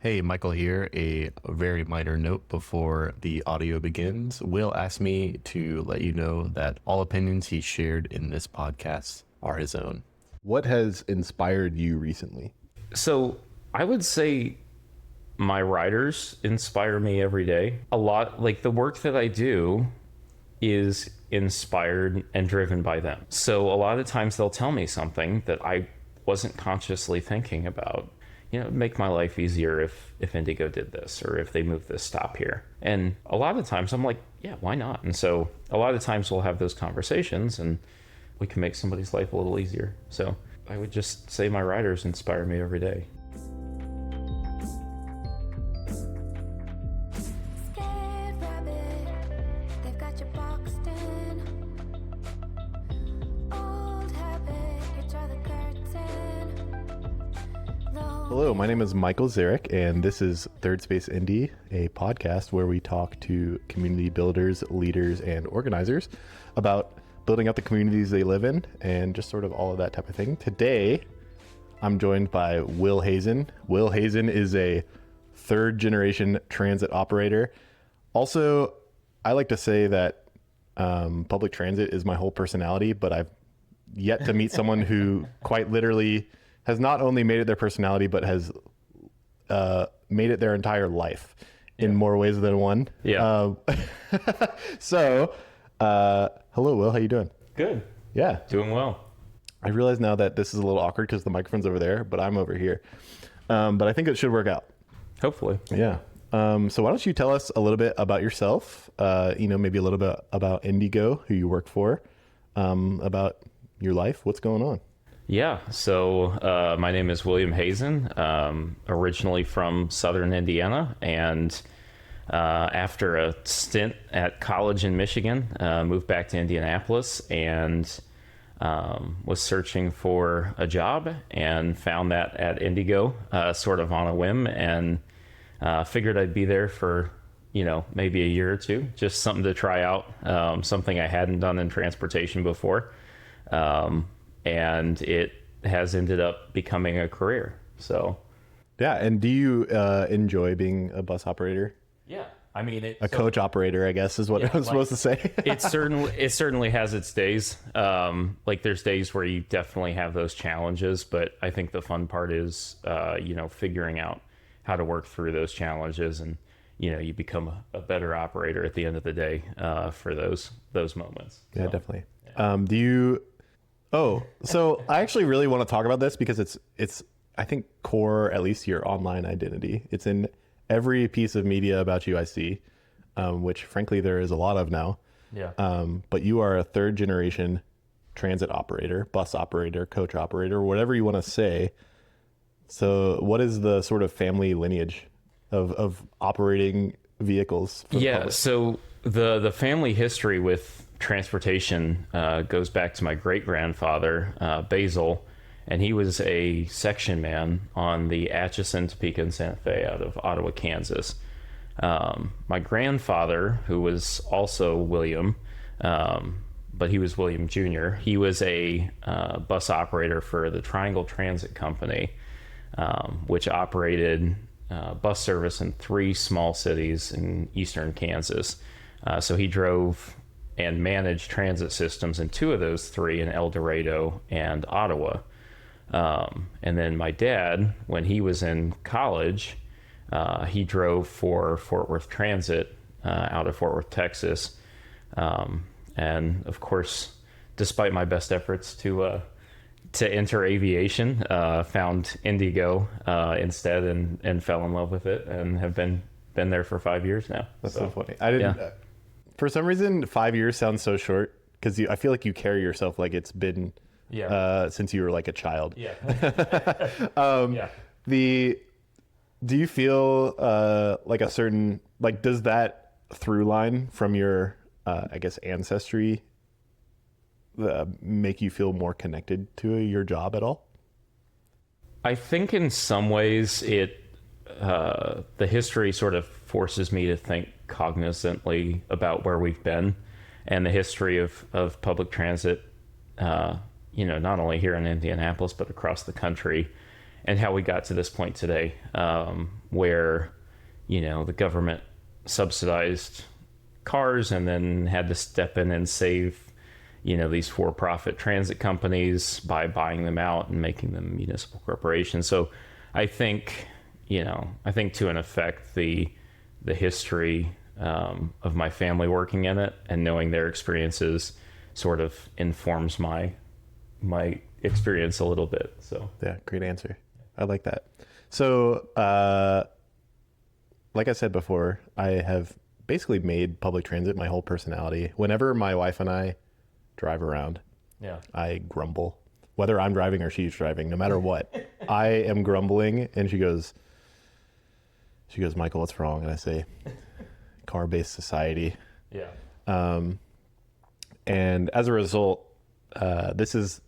Hey, Michael here. A very minor note before the audio begins. Will asked me to let you know that all opinions he shared in this podcast are his own. What has inspired you recently? So I would say my writers inspire me every day. A lot, like the work that I do is inspired and driven by them. So a lot of times they'll tell me something that I wasn't consciously thinking about. It'd make my life easier if IndyGo did this or if they moved this stop here. And a lot of times I'm like, yeah, why not? And so a lot of times we'll have those conversations and we can make somebody's life a little easier. So I would just say my writers inspire me every day. Hello, my name is Michael Zarick, and this is Third Space Indy, a podcast where we talk to community builders, leaders, and organizers about building up the communities they live in and just sort of all of that type of thing. Today, I'm joined by Will Hazen. Will Hazen is a third-generation transit operator. Also, I like to say that public transit is my whole personality, but I've yet to meet someone who quite literally has not only made it their personality, but has made it their entire life in more ways than one. Yeah. So, hello, Will. How you doing? Good. Yeah. Doing well. I realize now that this is a little awkward because the microphone's over there, but I'm over here. But I think it should work out. Hopefully. Yeah. So why don't you tell us a little bit about yourself, maybe a little bit about IndyGo, who you work for, about your life, what's going on? Yeah, so my name is William Hazen, originally from southern Indiana, and after a stint at college in Michigan, moved back to Indianapolis and was searching for a job and found that at IndyGo, sort of on a whim, and figured I'd be there for, maybe a year or two, just something to try out, something I hadn't done in transportation before. And it has ended up becoming a career. So, yeah. And do you enjoy being a bus operator? Yeah, I mean, coach operator, I guess, is what I was supposed to say. it certainly has its days. Like there's days where you definitely have those challenges, but I think the fun part is, figuring out how to work through those challenges, and you become a better operator at the end of the day for those moments. Yeah, definitely. Yeah. So I actually really want to talk about this because it's I think core, at least your online identity. It's in every piece of media about you I see, which frankly there is a lot of now. Yeah. But you are a third generation transit operator, bus operator, coach operator, whatever you want to say. So what is the sort of family lineage of operating vehicles for the public? So the family history with transportation goes back to my great-grandfather, Basil, and he was a section man on the Atchison, Topeka, and Santa Fe out of Ottawa, Kansas. My grandfather, who was also William, but he was William Jr., he was a bus operator for the Triangle Transit Company, which operated bus service in 3 small cities in eastern Kansas. So he drove and managed transit systems in 2 of those 3 in El Dorado and Ottawa. And then my dad, when he was in college, he drove for Fort Worth Transit out of Fort Worth, Texas. And of course, despite my best efforts to enter aviation, found IndyGo instead and fell in love with it and have been there for 5 years now. That's so funny. I didn't. Yeah. For some reason, 5 years sounds so short because I feel like you carry yourself like it's been since you were like a child. Yeah. Do you feel like a certain, like, does that through line from your, I guess, ancestry make you feel more connected to your job at all? I think in some ways the history sort of forces me to think cognizantly about where we've been and the history of public transit, not only here in Indianapolis, but across the country, and how we got to this point today. where, the government subsidized cars and then had to step in and save, these for-profit transit companies by buying them out and making them municipal corporations. So I think, to an effect, the history of my family working in it and knowing their experiences sort of informs my experience a little bit. So yeah, great answer. I like that. So, like I said before, I have basically made public transit my whole personality. Whenever my wife and I drive around, I grumble, whether I'm driving or she's driving, no matter what. I am grumbling, and she goes, Michael, what's wrong? And I say, car-based society. Yeah. And as a result, this is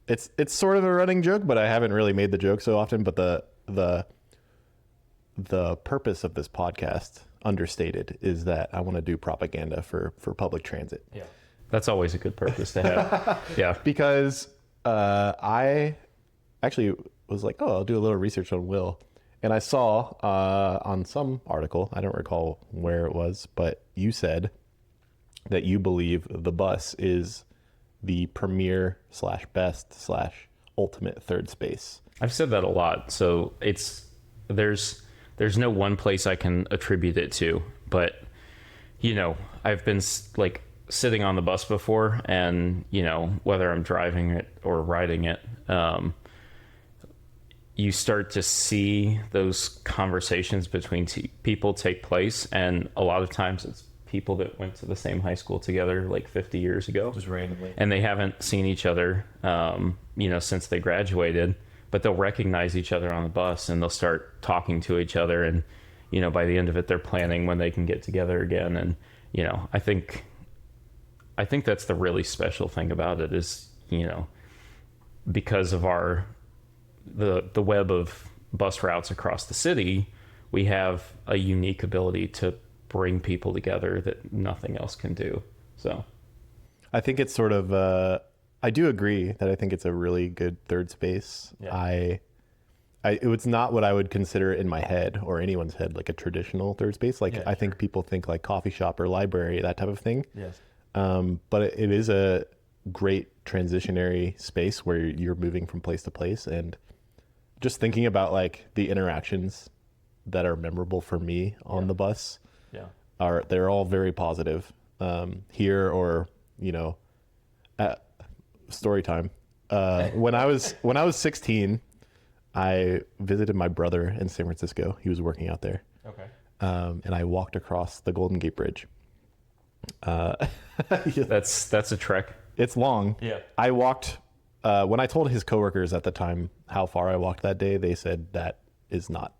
it's sort of a running joke, but I haven't really made the joke so often. But the purpose of this podcast, understated, is that I want to do propaganda for public transit. Yeah, that's always a good purpose to have. Yeah, because I actually was like, oh, I'll do a little research on Will. And I saw on some article, I don't recall where it was, but you said that you believe the bus is the premier / best / ultimate third space. I've said that a lot. So there's no one place I can attribute it to, but I've been like sitting on the bus before, and whether I'm driving it or riding it, you start to see those conversations between people take place. And a lot of times it's people that went to the same high school together like 50 years ago. Just randomly. And they haven't seen each other, since they graduated, but they'll recognize each other on the bus and they'll start talking to each other. And, by the end of it, they're planning when they can get together again. And, I think that's the really special thing about it is, because of the web of bus routes across the city, we have a unique ability to bring people together that nothing else can do. So I think it's sort of I do agree that I think it's a really good third space. Yeah. It's not what I would consider in my head or anyone's head like a traditional third space. Like I think people think like coffee shop or library, that type of thing. Yes. But it is a great transitionary space where you're moving from place to place, and just thinking about like the interactions that are memorable for me on the bus. Yeah. They're all very positive. Here or, at story time. When I was 16, I visited my brother in San Francisco. He was working out there. Okay. And I walked across the Golden Gate Bridge. That's a trek. It's long. Yeah. I walked, when I told his coworkers at the time how far I walked that day, they said that is not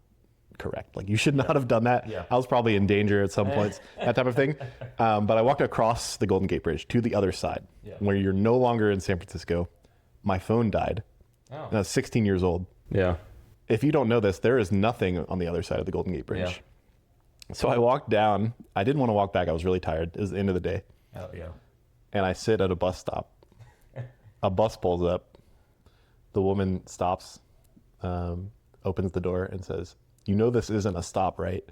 correct. Like, you should not have done that. Yeah. I was probably in danger at some points, that type of thing. But I walked across the Golden Gate Bridge to the other side, where you're no longer in San Francisco. My phone died. Oh. And I was 16 years old. Yeah. If you don't know this, there is nothing on the other side of the Golden Gate Bridge. Yeah. So I walked down. I didn't want to walk back. I was really tired. It was the end of the day. Oh, yeah. And I sit at a bus stop. A bus pulls up. The woman stops, opens the door and says, this isn't a stop, right?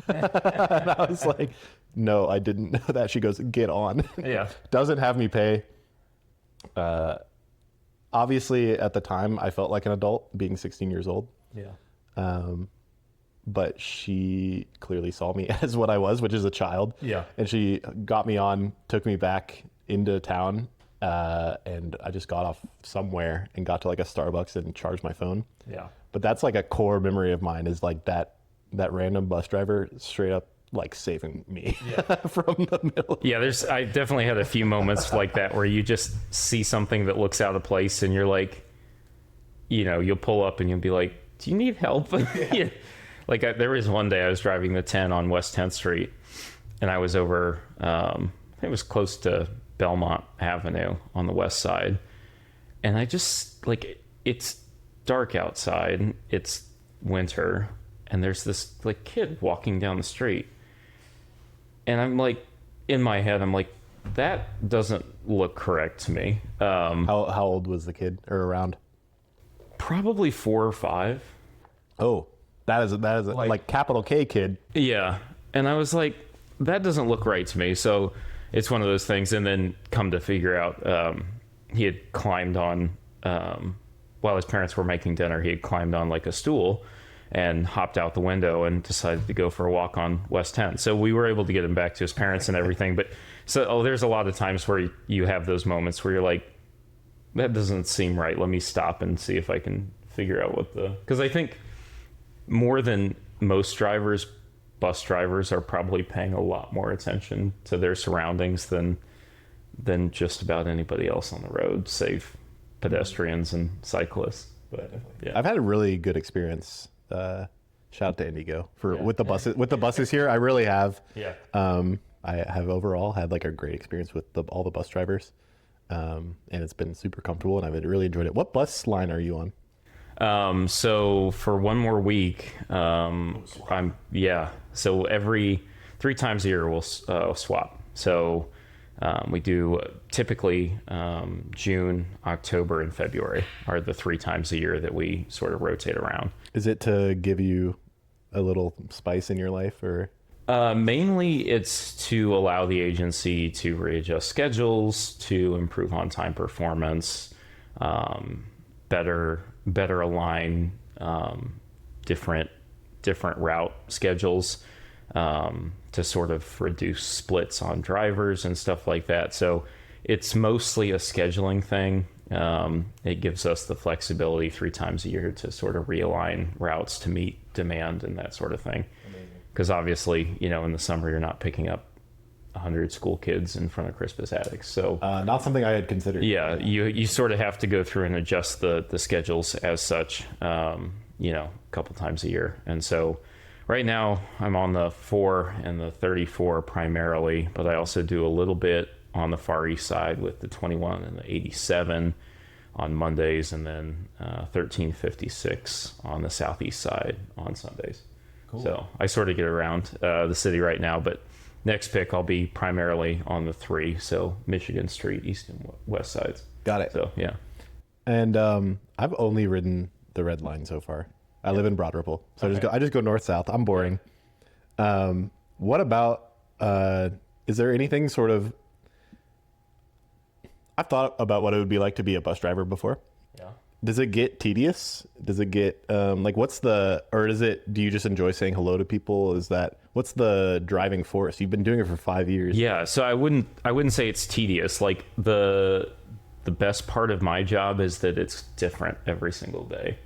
And I was like, no, I didn't know that. She goes, get on. Yeah. Doesn't have me pay. Obviously, at the time, I felt like an adult being 16 years old. Yeah. But she clearly saw me as what I was, which is a child. Yeah. And she got me on, took me back into town, and I just got off somewhere and got to like a Starbucks and charged my phone. Yeah. But that's like a core memory of mine, is like that random bus driver straight up like saving me from the middle. Yeah, I definitely had a few moments like that where you just see something that looks out of place and you're like, you'll pull up and you'll be like, do you need help? Yeah. Like there was one day I was driving the 10 on West 10th Street, and I was over, I think it was close to Belmont Avenue on the west side. And I just like, it's dark outside, it's winter, and there's this like kid walking down the street. And I'm like, in my head, I'm like, that doesn't look correct to me. How old was the kid, or around? Probably 4 or 5. Oh, That is like capital K kid. Yeah. And I was like, that doesn't look right to me. So it's one of those things. And then come to figure out, he had climbed on, while his parents were making dinner, he had climbed on like a stool and hopped out the window and decided to go for a walk on West 10. So we were able to get him back to his parents and everything. But there's a lot of times where you have those moments where you're like, that doesn't seem right. Let me stop and see if I can figure out because I think more than most drivers, bus drivers are probably paying a lot more attention to their surroundings than just about anybody else on the road, save pedestrians and cyclists. But yeah, I've had a really good experience. Shout out to IndyGo with the buses. With the buses here, I really have. Yeah. I have overall had like a great experience with all the bus drivers, and it's been super comfortable, and I've really enjoyed it. What bus line are you on? So for one more week, so every 3 times a year we'll swap. So we do typically June, October, and February are the 3 times a year that we sort of rotate around. Is it to give you a little spice in your life, or? Mainly it's to allow the agency to readjust schedules, to improve on-time performance, better align different route schedules, to sort of reduce splits on drivers and stuff like that. So it's mostly a scheduling thing. It gives us the flexibility 3 times a year to sort of realign routes to meet demand and that sort of thing. Because obviously, in the summer, you're not picking up 100 school kids in front of Crispus Attucks. So not something I had considered. Yeah, you sort of have to go through and adjust the schedules as such, a couple times a year. And so right now I'm on the 4 and the 34 primarily, but I also do a little bit on the far east side with the 21 and the 87 on Mondays, and then 1356 on the southeast side on Sundays. Cool. So I sort of get around the city right now, but next pick I'll be primarily on the 3, so Michigan Street, east and west sides. Got it. So yeah. And I've only ridden the red line so far. I live in Broad Ripple, so okay. I just go north south. I'm boring. What about is there anything sort of? I've thought about what it would be like to be a bus driver before. Yeah. Does it get tedious? Does it get do you just enjoy saying hello to people? What's the driving force? You've been doing it for 5 years. Yeah, so I wouldn't say it's tedious. Like the best part of my job is that it's different every single day.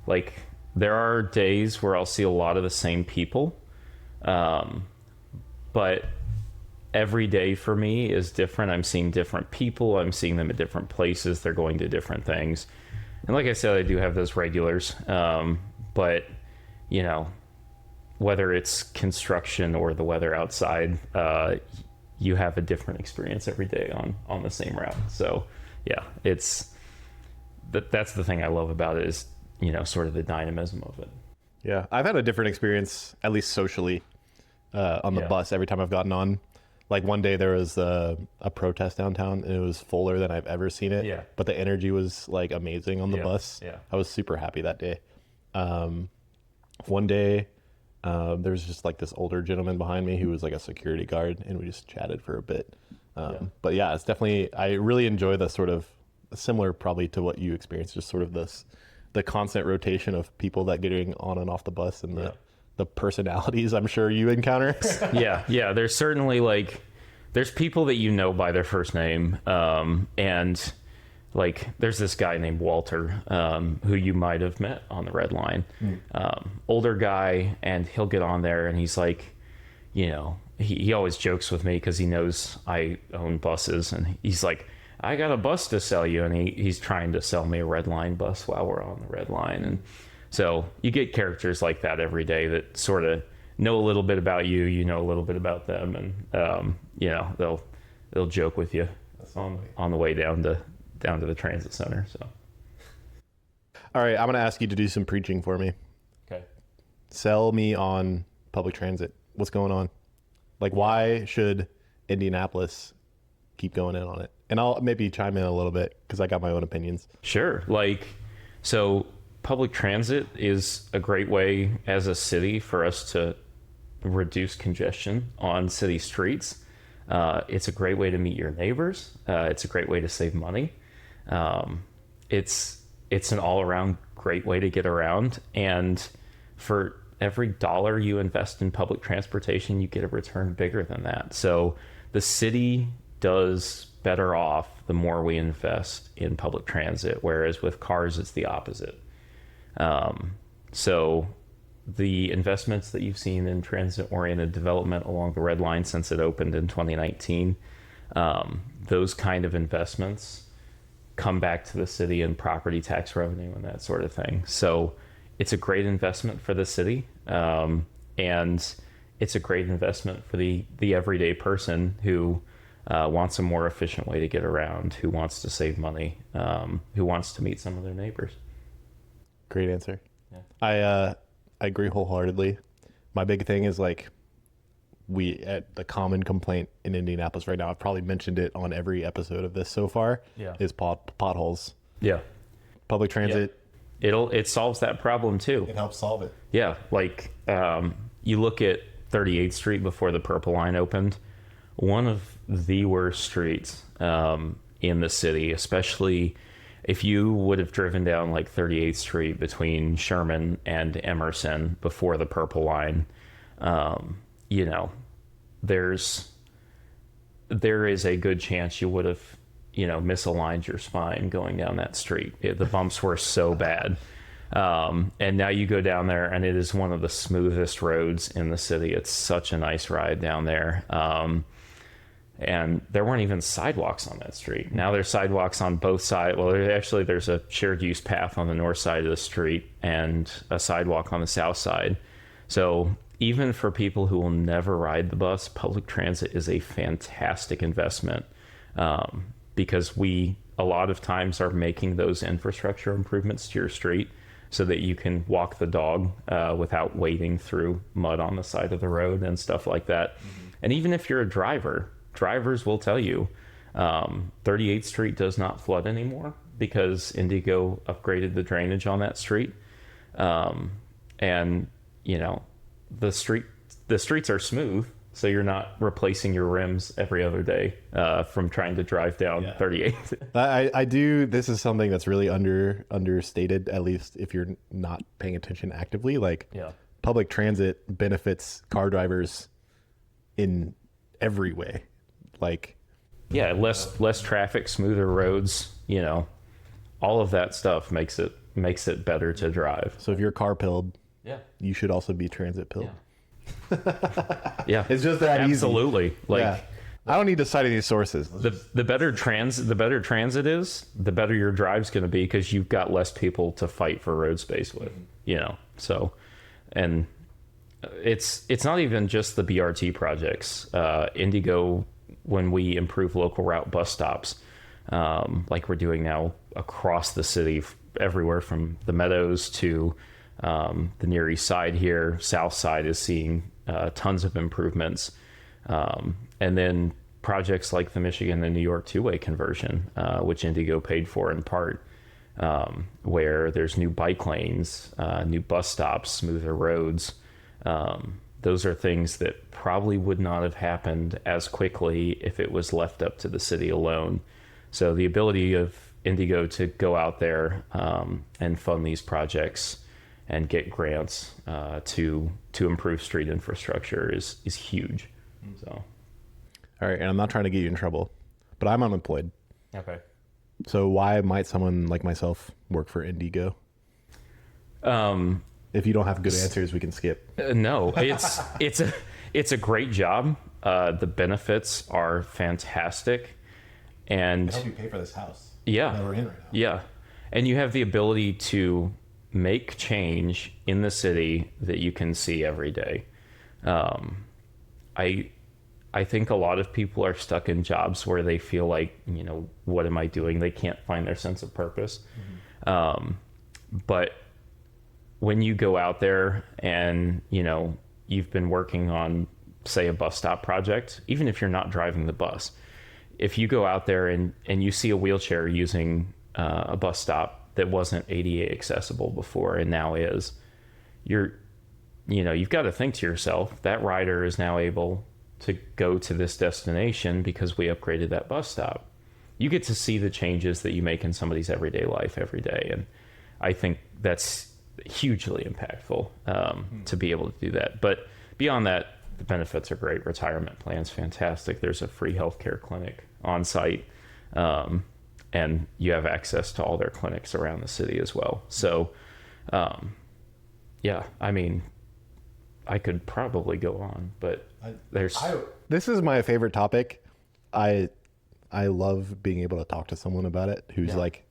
Like there are days where I'll see a lot of the same people, but every day for me is different. I'm seeing different people. I'm seeing them at different places. They're going to different things. And like I said, I do have those regulars. But, whether it's construction or the weather outside, you have a different experience every day on the same route. So, yeah, that's the thing I love about it is, sort of the dynamism of it. Yeah, I've had a different experience, at least socially, on the bus every time I've gotten on. Like one day there was a protest downtown, and it was fuller than I've ever seen it. Yeah. But the energy was like amazing on the bus. Yeah. I was super happy that day. One day there was just like this older gentleman behind me who was like a security guard, and we just chatted for a bit. But yeah, it's definitely, I really enjoy the sort of similar probably to what you experienced, just sort of the constant rotation of people that getting on and off the bus, and the personalities I'm sure you encounter. Yeah. There's certainly there's people that by their first name. And like, there's this guy named Walter, who you might have met on the red line. Older guy, and he'll get on there and he's like, he always jokes with me because he knows I own buses, and he's like, I got a bus to sell you. And he's trying to sell me a red line bus while we're on the red line. And so you get characters like that every day that sort of know a little bit about you, a little bit about them, and they'll joke with you on the way down to the transit center. So, all right, I'm going to ask you to do some preaching for me. Okay. Sell me on public transit. What's going on? Like, why should Indianapolis keep going in on it? And I'll maybe chime in a little bit because I got my own opinions. Sure. So public transit is a great way as a city for us to reduce congestion on city streets. It's a great way to meet your neighbors. It's a great way to save money. It's an all-around great way to get around. And for every dollar you invest in public transportation, you get a return bigger than that. So the city does better off the more we invest in public transit, whereas with cars, it's the opposite. So the investments that you've seen in transit-oriented development along the Red Line since it opened in 2019, those kind of investments come back to the city in property tax revenue and that sort of thing. So it's a great investment for the city, and it's a great investment for the everyday person who wants a more efficient way to get around, who wants to save money, who wants to meet some of their neighbors. Great answer. Yeah. I agree wholeheartedly. My big thing is like the common complaint in Indianapolis right now, I've probably mentioned it on every episode of this so far, is potholes. Yeah. Public transit. Yeah. It solves that problem too. It helps solve it. Yeah. Like, you look at 38th Street before the Purple Line opened, one of the worst streets, in the city, especially if you would have driven down like 38th Street between Sherman and Emerson before the Purple Line, you know, there is a good chance you would have, you know, misaligned your spine going down that street. The bumps were so bad. And now you go down there and it is one of the smoothest roads in the city. It's such a nice ride down there. And there weren't even sidewalks on that street. Now there's sidewalks on both sides. Well, there's a shared use path on the north side of the street and a sidewalk on the south side. So even for people who will never ride the bus, public transit is a fantastic investment, because we a lot of times are making those infrastructure improvements to your street so that you can walk the dog without wading through mud on the side of the road and stuff like that. Mm-hmm. And even if you're a drivers will tell you 38th Street does not flood anymore because IndyGo upgraded the drainage on that street. And, you know, the streets are smooth, so you're not replacing your rims every other day from trying to drive down 38th. I do. This is something that's really understated, at least if you're not paying attention actively. Like, public transit benefits car drivers in every way. Like, less traffic, smoother roads, you know, all of that stuff makes it better to drive. So if you're car pilled, you should also be transit pilled. Yeah. It's just that absolutely easy. Like, I don't need to cite any sources. The better transit is, the better your drive's going to be, because you've got less people to fight for road space with, you know. So, and it's not even just the BRT projects. IndyGo, when we improve local route bus stops, like we're doing now across the city, everywhere from the Meadows to the Near East Side here, South Side is seeing tons of improvements. And then projects like the Michigan and New York two-way conversion, which IndyGo paid for in part, where there's new bike lanes, new bus stops, smoother roads. Those are things that probably would not have happened as quickly if it was left up to the city alone. So the ability of IndyGo to go out there and fund these projects and get grants to improve street infrastructure is huge. So, all right, and I'm not trying to get you in trouble, but I'm unemployed. Okay. So why might someone like myself work for IndyGo? If you don't have good answers, we can skip. No, it's a great job. The benefits are fantastic, and help you pay for this house. Yeah, that we're in right now. Yeah, and you have the ability to make change in the city that you can see every day. I think a lot of people are stuck in jobs where they feel like, you know, what am I doing? They can't find their sense of purpose. Mm-hmm. But when you go out there and, you know, you've been working on, say, a bus stop project, even if you're not driving the bus, if you go out there and you see a wheelchair using a bus stop that wasn't ADA accessible before and now is, you've got to think to yourself, that rider is now able to go to this destination because we upgraded that bus stop. You get to see the changes that you make in somebody's everyday life every day. And I think that's hugely impactful to be able to do that. But beyond that, the benefits are great. Retirement plan's fantastic. There's a free healthcare clinic on site. And you have access to all their clinics around the city as well. So, yeah, I mean, I could probably go on, but this is my favorite topic. I love being able to talk to someone about it who's like,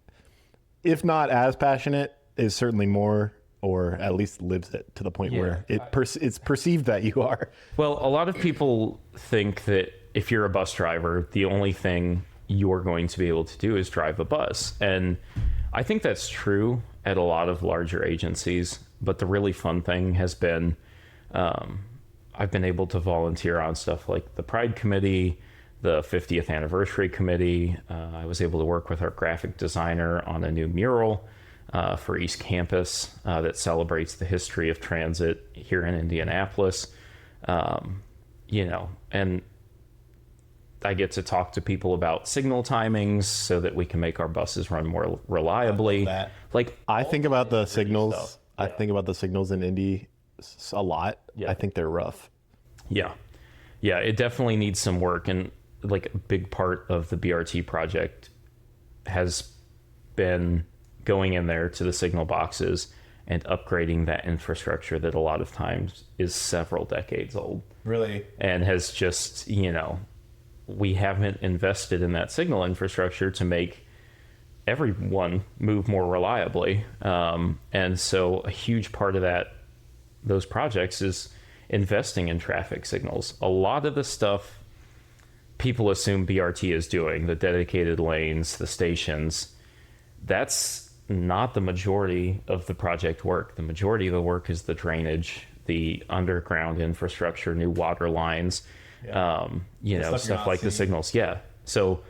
if not as passionate, is certainly more, or at least lives it to the point where it's perceived that you are. Well, a lot of people think that if you're a bus driver, the only thing you're going to be able to do is drive a bus. And I think that's true at a lot of larger agencies. But the really fun thing has been, I've been able to volunteer on stuff like the Pride Committee, the 50th Anniversary Committee. I was able to work with our graphic designer on a new mural for East Campus that celebrates the history of transit here in Indianapolis. And I get to talk to people about signal timings so that we can make our buses run more reliably. I think about the signals. I think about the signals in Indy a lot. Yeah. I think they're rough. Yeah, it definitely needs some work. And like a big part of the BRT project has been going in there to the signal boxes and upgrading that infrastructure that a lot of times is several decades old. Really? And has just, we haven't invested in that signal infrastructure to make everyone move more reliably. And so a huge part of those projects is investing in traffic signals. A lot of the stuff people assume BRT is doing, the dedicated lanes, the stations, that's not the majority of the project work. The majority of the work is the drainage, the underground infrastructure, new water lines, stuff like the signals. Yeah. So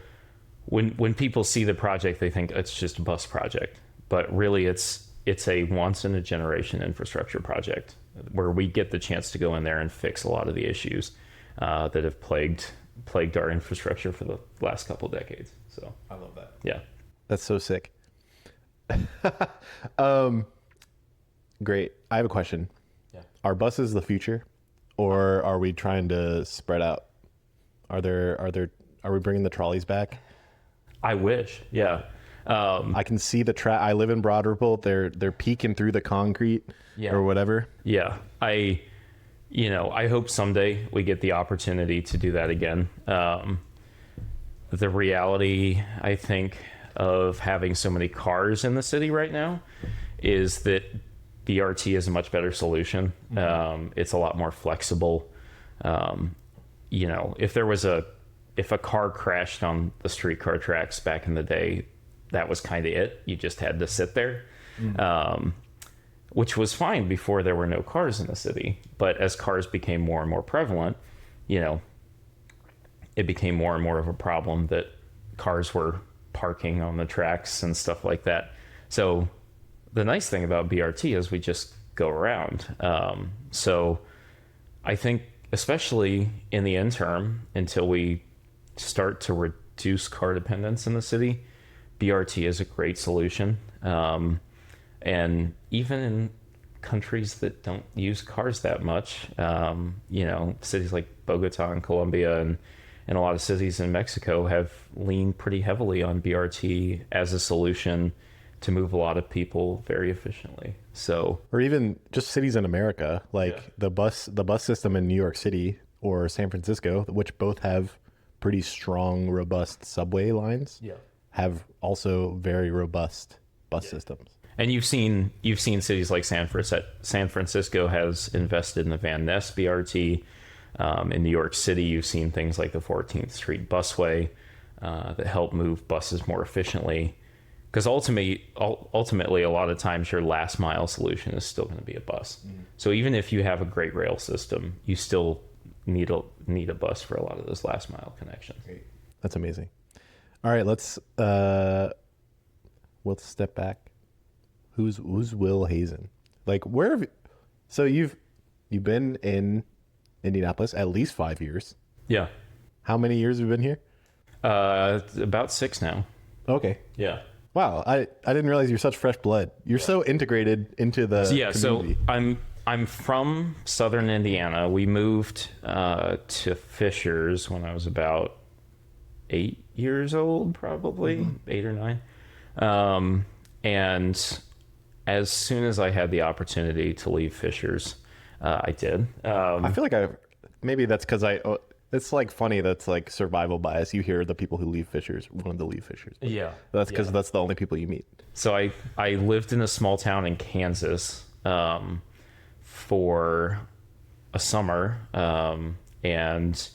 when people see the project, they think it's just a bus project, but really it's a once in a generation infrastructure project where we get the chance to go in there and fix a lot of the issues that have plagued our infrastructure for the last couple of decades. So I love that. Yeah. That's so sick. Great. I have a question. Yeah. Are buses the future, or are we trying to spread out? Are we bringing the trolleys back? I wish. Yeah. I can see the I live in Broad Ripple. They're peeking through the concrete or whatever. Yeah. I hope someday we get the opportunity to do that again. The reality, I think, of having so many cars in the city right now is that BRT is a much better solution. It's a lot more flexible. If a car crashed on the streetcar tracks back in the day, that was kind of it. You just had to sit there, which was fine before there were no cars in the city. But as cars became more and more prevalent, it became more and more of a problem that cars were parking on the tracks and stuff like that. So the nice thing about BRT is we just go around. So I think, especially in the interim, until we start to reduce car dependence in the city, BRT is a great solution. And even in countries that don't use cars that much, cities like Bogota and Colombia and a lot of cities in Mexico have leaned pretty heavily on BRT as a solution to move a lot of people very efficiently. So, or even just cities in America, like the bus system in New York City or San Francisco, which both have pretty strong, robust subway lines, have also very robust bus systems. And you've seen cities like San Francisco has invested in the Van Ness BRT. In New York City, you've seen things like the 14th Street Busway that help move buses more efficiently. Because ultimately, a lot of times your last mile solution is still going to be a bus. So even if you have a great rail system, you still need a bus for a lot of those last mile connections. That's amazing. All right, let's step back Who's Will Hazen? Like, where have you, so you've been in Indianapolis at least 5 years. Yeah. How many years have you been here? About 6 now. Okay. Yeah. Wow, I didn't realize you're such fresh blood. You're so integrated into the community. So I'm from Southern Indiana. We moved to Fishers when I was about 8 years old, probably 8 or 9. And as soon as I had the opportunity to leave Fishers, I did. I feel like maybe that's because it's like funny that's like survival bias. You hear the people who leave Fishers wanted to leave Fishers. Yeah. That's because that's the only people you meet. So I lived in a small town in Kansas for a summer and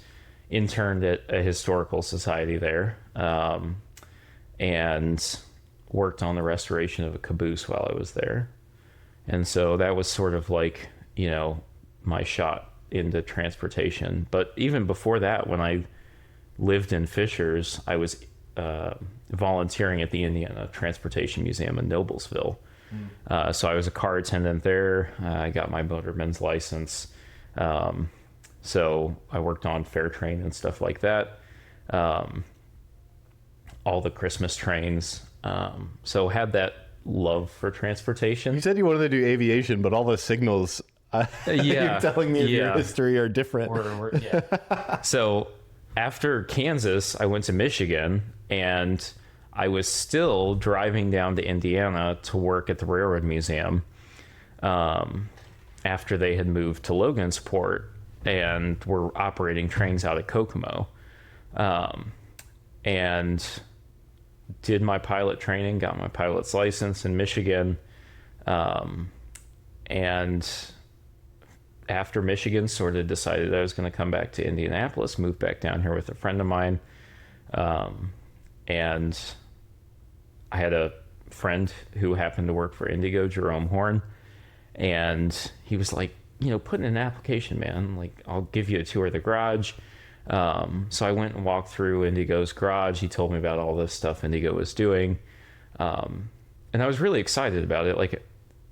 interned at a historical society there and worked on the restoration of a caboose while I was there. And so that was sort of like, my shot into transportation. But even before that, when I lived in Fishers, I was volunteering at the Indiana Transportation Museum in Noblesville. So I was a car attendant there. I got my motorman's license. So I worked on fair train and stuff like that. All the Christmas trains. So had that love for transportation. You said you wanted to do aviation, but all the signals you're telling me of your history are different. So after Kansas, I went to Michigan, and I was still driving down to Indiana to work at the Railroad Museum after they had moved to Logansport and were operating trains out of Kokomo. And did my pilot training, got my pilot's license in Michigan. And after Michigan, sort of decided I was going to come back to Indianapolis, moved back down here with a friend of mine. And I had a friend who happened to work for IndyGo, Jerome Horn. And he was like, put in an application, man. Like, I'll give you a tour of the garage. So I went and walked through IndyGo's garage. He told me about all this stuff IndyGo was doing. And I was really excited about it. Like,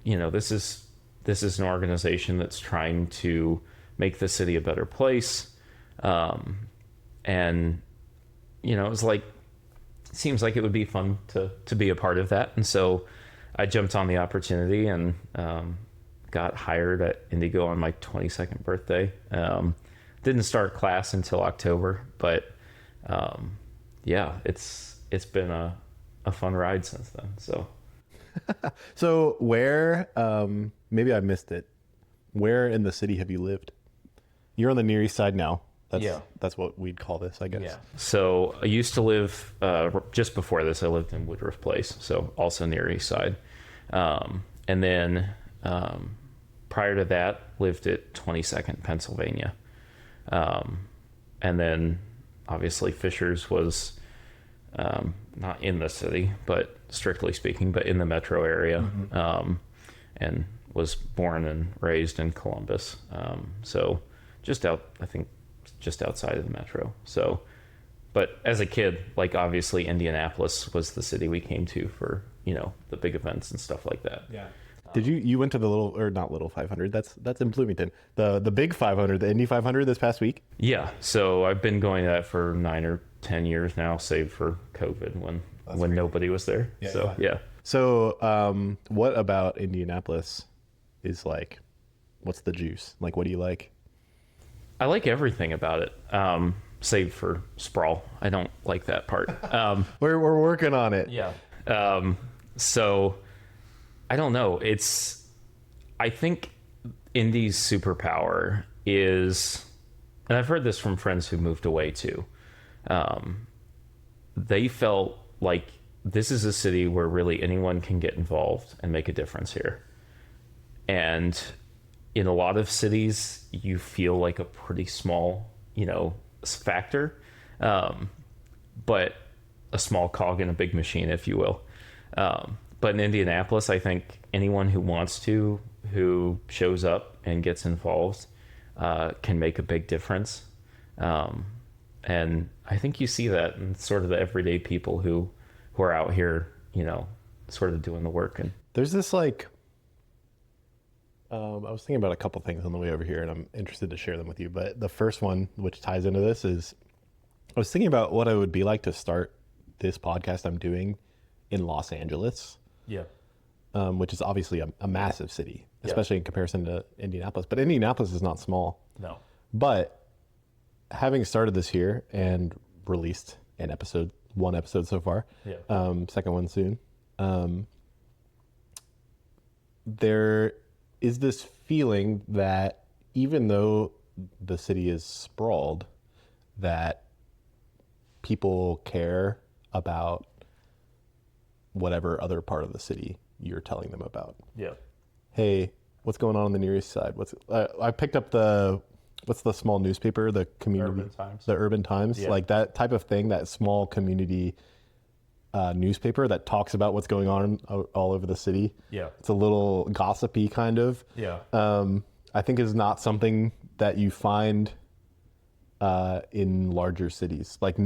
this is an organization that's trying to make the city a better place. And, it was like, seems like it would be fun to be a part of that. And so I jumped on the opportunity and got hired at IndyGo on my 22nd birthday. Didn't start class until October, but it's been a fun ride since then. So where, maybe I missed it. Where in the city have you lived? You're on the Near East Side now. That's what we'd call this, I guess. Yeah. So I used to live, just before this, I lived in Woodruff Place, so also Near East Side. And then prior to that, lived at 22nd, Pennsylvania. And then obviously Fishers was not in the city, but strictly speaking, but in the metro area, and was born and raised in Columbus. So just outside of the metro. So, but as a kid, like obviously Indianapolis was the city we came to for, the big events and stuff like that. Yeah. Did you went to the not little 500? That's in Bloomington. The big 500, the Indy 500 this past week? Yeah. So I've been going to that for 9 or 10 years now, save for COVID when nobody was there. Yeah. So what about Indianapolis is like, what's the juice? Like, what do you like? I like everything about it, save for sprawl. I don't like that part. We're working on it. Yeah. So I don't know. I think Indy's superpower is, and I've heard this from friends who moved away too. They felt like this is a city where really anyone can get involved and make a difference here. And in a lot of cities, you feel like a pretty small, factor, but a small cog in a big machine, if you will. But in Indianapolis, I think anyone who wants to, who shows up and gets involved, can make a big difference. And I think you see that in sort of the everyday people who are out here, sort of doing the work. And There's this like, I was thinking about a couple things on the way over here, and I'm interested to share them with you. But the first one, which ties into this, is I was thinking about what it would be like to start this podcast I'm doing in Los Angeles, which is obviously a massive city, especially in comparison to Indianapolis. But Indianapolis is not small. No. But having started this here and released one episode so far, second one soon, there is this feeling that even though the city is sprawled, that people care about whatever other part of the city you're telling them about. Yeah. Hey, what's going on the Near East Side? I picked up what's the small newspaper, the community, the Urban Times, like that type of thing, that small community newspaper that talks about what's going on all over the city. Yeah. It's a little gossipy kind of. Yeah. I think is not something that you find in larger cities. Like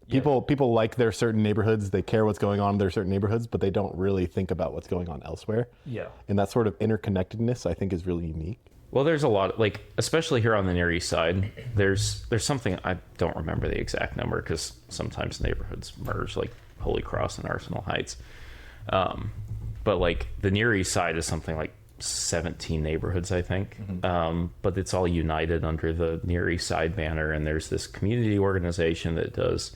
people like their certain neighborhoods, they care what's going on in their certain neighborhoods, but they don't really think about what's going on elsewhere. Yeah. And that sort of interconnectedness, I think, is really unique. Well, there's a lot, like, especially here on the Near East Side, there's something, I don't remember the exact number because sometimes neighborhoods merge, like Holy Cross and Arsenal Heights. But like the Near East Side is something like 17 neighborhoods, I think. But it's all united under the Near East Side banner. And there's this community organization that does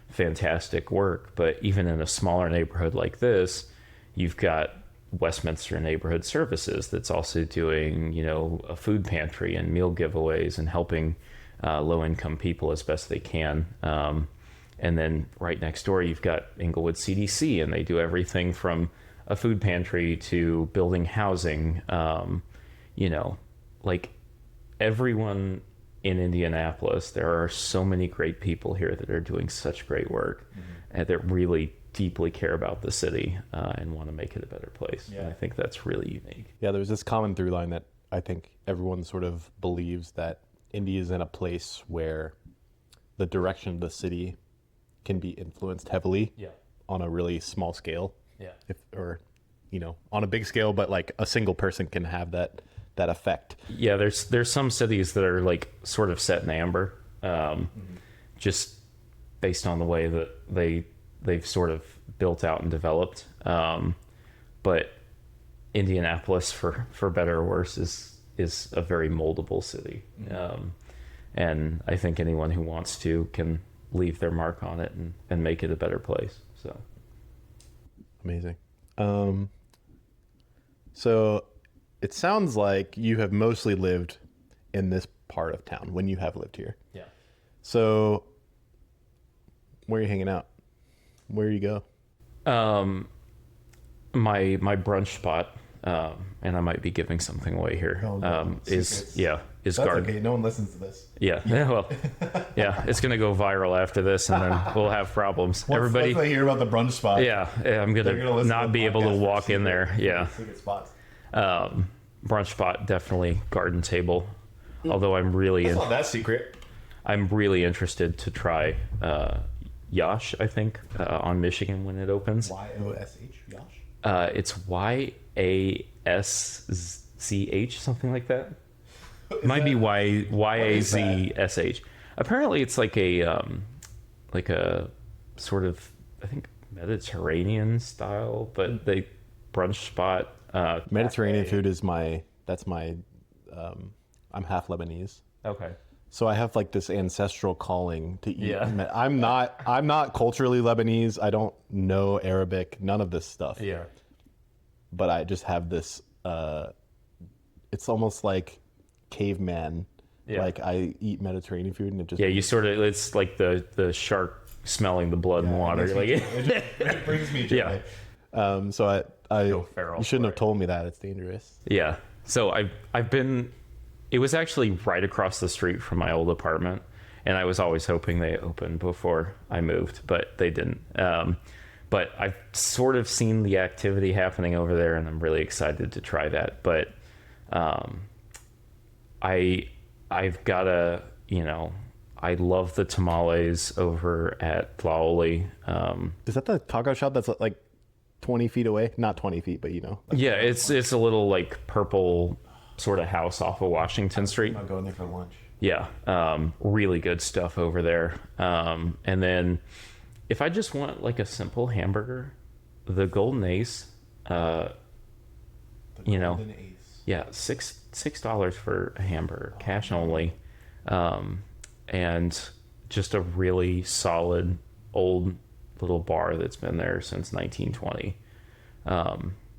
fantastic work. But even in a smaller neighborhood like this, you've got Westminster Neighborhood Services that's also doing, a food pantry and meal giveaways and helping low-income people as best they can. And then right next door, you've got Inglewood CDC, and they do everything from a food pantry to building housing. Like everyone in Indianapolis, there are so many great people here that are doing such great work and that really deeply care about the city and want to make it a better place. Yeah. And I think that's really unique. Yeah, there's this common through line that I think everyone sort of believes that Indy is in a place where the direction of the city can be influenced heavily on a really small scale. Yeah. On a big scale, but like a single person can have that effect. Yeah, there's some cities that are like sort of set in amber, just based on the way that they've sort of built out and developed. But Indianapolis, for better or worse, is a very moldable city. And I think anyone who wants to can leave their mark on it and make it a better place. So amazing. So it sounds like you have mostly lived in this part of town when you have lived here. Yeah. So where are you hanging out? Where do you go? My brunch spot, and I might be giving something away here. Is That's garden. okay. No one listens to this. Yeah. Well, yeah, it's gonna go viral after this, and then we'll have problems. Once they hear about the brunch spot. Yeah, I'm gonna not be able to walk in there. Yeah. Secret spots. Brunch spot, definitely garden table. Although I'm really That's not that secret. I'm really interested to try Yash, I think, on Michigan when it opens. YOSH, Yash? It's YASZH, something like that. It might be YAZSH. Apparently, it's like a sort of, I think, Mediterranean style, but they brunch spot. Mediterranean food is I'm half Lebanese. Okay. So I have like this ancestral calling to eat. Yeah. I'm not culturally Lebanese. I don't know Arabic, none of this stuff. Yeah. But I just have this, it's almost like caveman. Yeah. Like I eat Mediterranean food and it just... Yeah, it's like the shark smelling the blood and water. It brings me joy. Yeah. So you shouldn't have told me that. It's dangerous. Yeah. So I've been... It was actually right across the street from my old apartment, and I was always hoping they opened before I moved, but they didn't. But I've sort of seen the activity happening over there, and I'm really excited to try that. But I've got to, I love the tamales over at Tlaoli. Is that the taco shop that's like 20 feet away. Not 20 feet, but Yeah, it's a little like purple sort of house off of Washington Street. I'm going there for lunch. Yeah, really good stuff over there. And then if I just want like a simple hamburger, the Golden Ace, yeah, $6 for a hamburger, cash only, and just a really solid old little bar that's been there since 1920.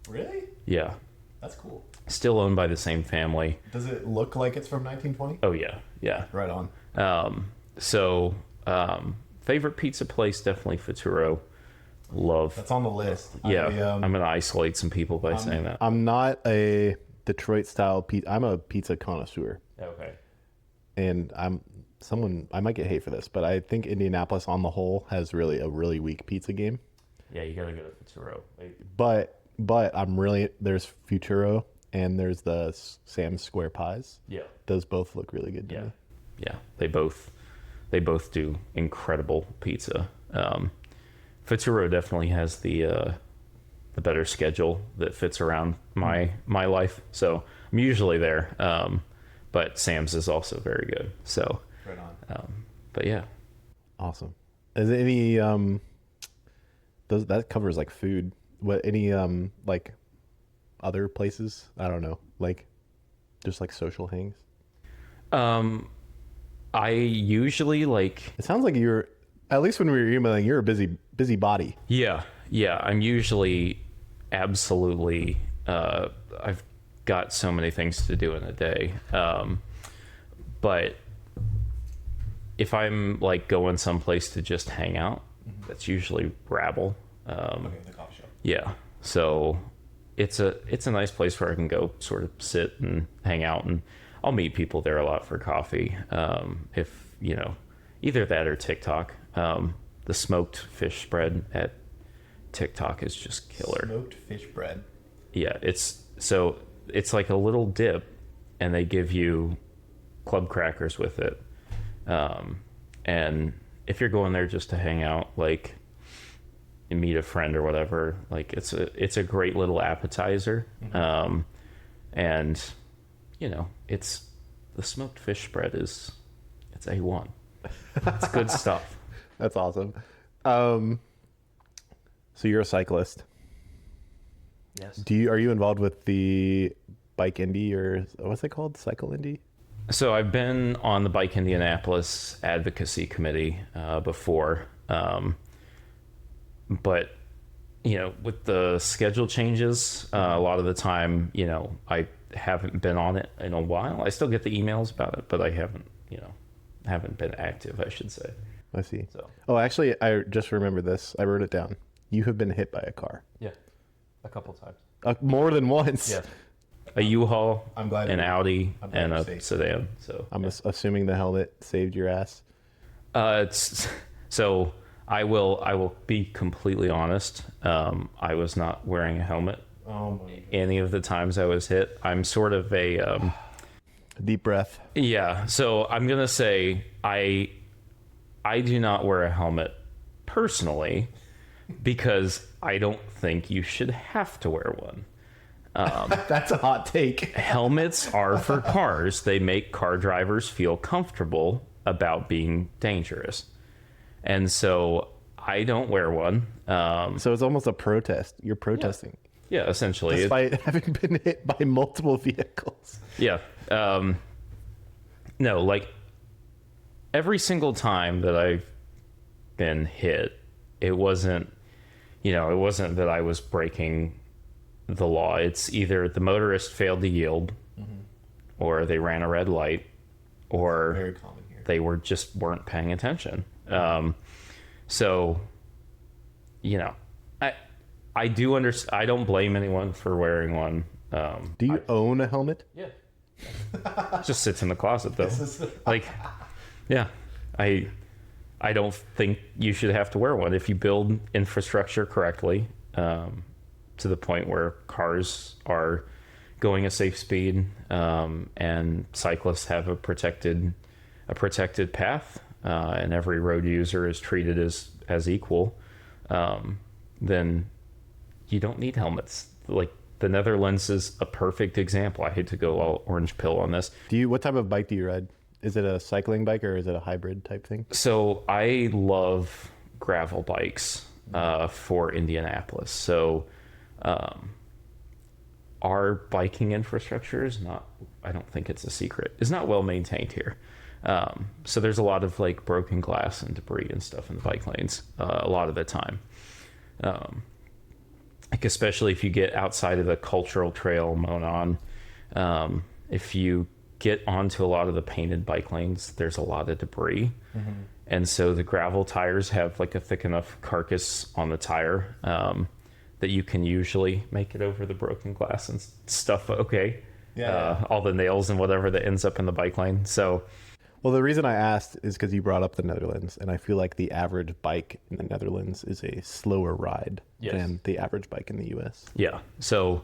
Really? Yeah, That's cool. still owned by the same family. Does it look like it's from 1920? Oh yeah, yeah. Right on. Favorite pizza place, definitely Futuro. Love. That's on the list. Yeah, I'm gonna isolate some people by saying that. I'm not a Detroit style pizza. I'm a pizza connoisseur, Okay. and I might get hate for this, but I think Indianapolis on the whole has a really weak pizza game. Yeah, you gotta go to Futuro. But there's Futuro and there's the Sam's Square Pies. Yeah. Those both look really good to me. Yeah. They both do incredible pizza. Futuro definitely has the better schedule that fits around my life. So I'm usually there. But Sam's is also very good. So Right on. but yeah. Awesome. Is there any that covers like food? What any like other places? I don't know. Like just like social hangs. I usually like It sounds like you're, at least when we were emailing, you're a busy body. Yeah, I'm usually absolutely. I've got so many things to do in a day, but if I'm like going someplace to just hang out, that's usually Rabble. Okay, the coffee shop. Yeah, so it's a nice place where I can go sort of sit and hang out, and I'll meet people there a lot for coffee. If either that or TikTok. The smoked fish spread at TikTok is just killer. Smoked fish bread. Yeah, it's like a little dip, and they give you club crackers with it. And if you're going there just to hang out, like and meet a friend or whatever, like it's a great little appetizer. And it's the smoked fish spread it's A1. It's good stuff. That's awesome. So you're a cyclist. Yes. Are you involved with the Bike Indy, or what's it called? Cycle Indy? So I've been on the Bike Indianapolis advocacy committee before, but with the schedule changes, a lot of the time, I haven't been on it in a while. I still get the emails about it, but I haven't been active, I should say. I see. So. Oh, actually, I just remembered this. I wrote it down. You have been hit by a car. Yeah, a couple times. More than once. Yeah. A U-Haul, I'm glad an you're- Audi, I'm glad and you're a safe. sedan. So I'm assuming the helmet saved your ass. So I will be completely honest. I was not wearing a helmet Oh my. any of the times I was hit. I'm sort of a Deep breath. yeah. So I'm gonna say I do not wear a helmet personally because I don't think you should have to wear one. That's a hot take. Helmets are for cars. They make car drivers feel comfortable about being dangerous. And so I don't wear one. So it's almost a protest. You're protesting. Yeah, essentially. Despite having been hit by multiple vehicles. Yeah. No, like every single time that I've been hit, it wasn't that I was breaking the law. It's either the motorist failed to yield, or they ran a red light, or Very common here. they weren't paying attention. So, I do understand. I don't blame anyone for wearing one. Do you own a helmet? Yeah. Just sits in the closet though. Like, yeah, I don't think you should have to wear one if you build infrastructure correctly, to the point where cars are going a safe speed, and cyclists have a protected path, and every road user is treated as equal. Then you don't need helmets. Like the Netherlands is a perfect example. I hate to go all orange pill on this. What type of bike do you ride? Is it a cycling bike or is it a hybrid type thing? So I love gravel bikes for Indianapolis. So our biking infrastructure is not, I don't think it's a secret, is not well maintained here. So there's a lot of like broken glass and debris and stuff in the bike lanes a lot of the time. Like especially if you get outside of the cultural trail Monon, if you get onto a lot of the painted bike lanes, there's a lot of debris. Mm-hmm. And so the gravel tires have like a thick enough carcass on the tire that you can usually make it over the broken glass and stuff. Okay. Yeah. All the nails and whatever that ends up in the bike lane. So, well, the reason I asked is because you brought up the Netherlands, and I feel like the average bike in the Netherlands is a slower ride than the average bike in the U.S. Yeah. So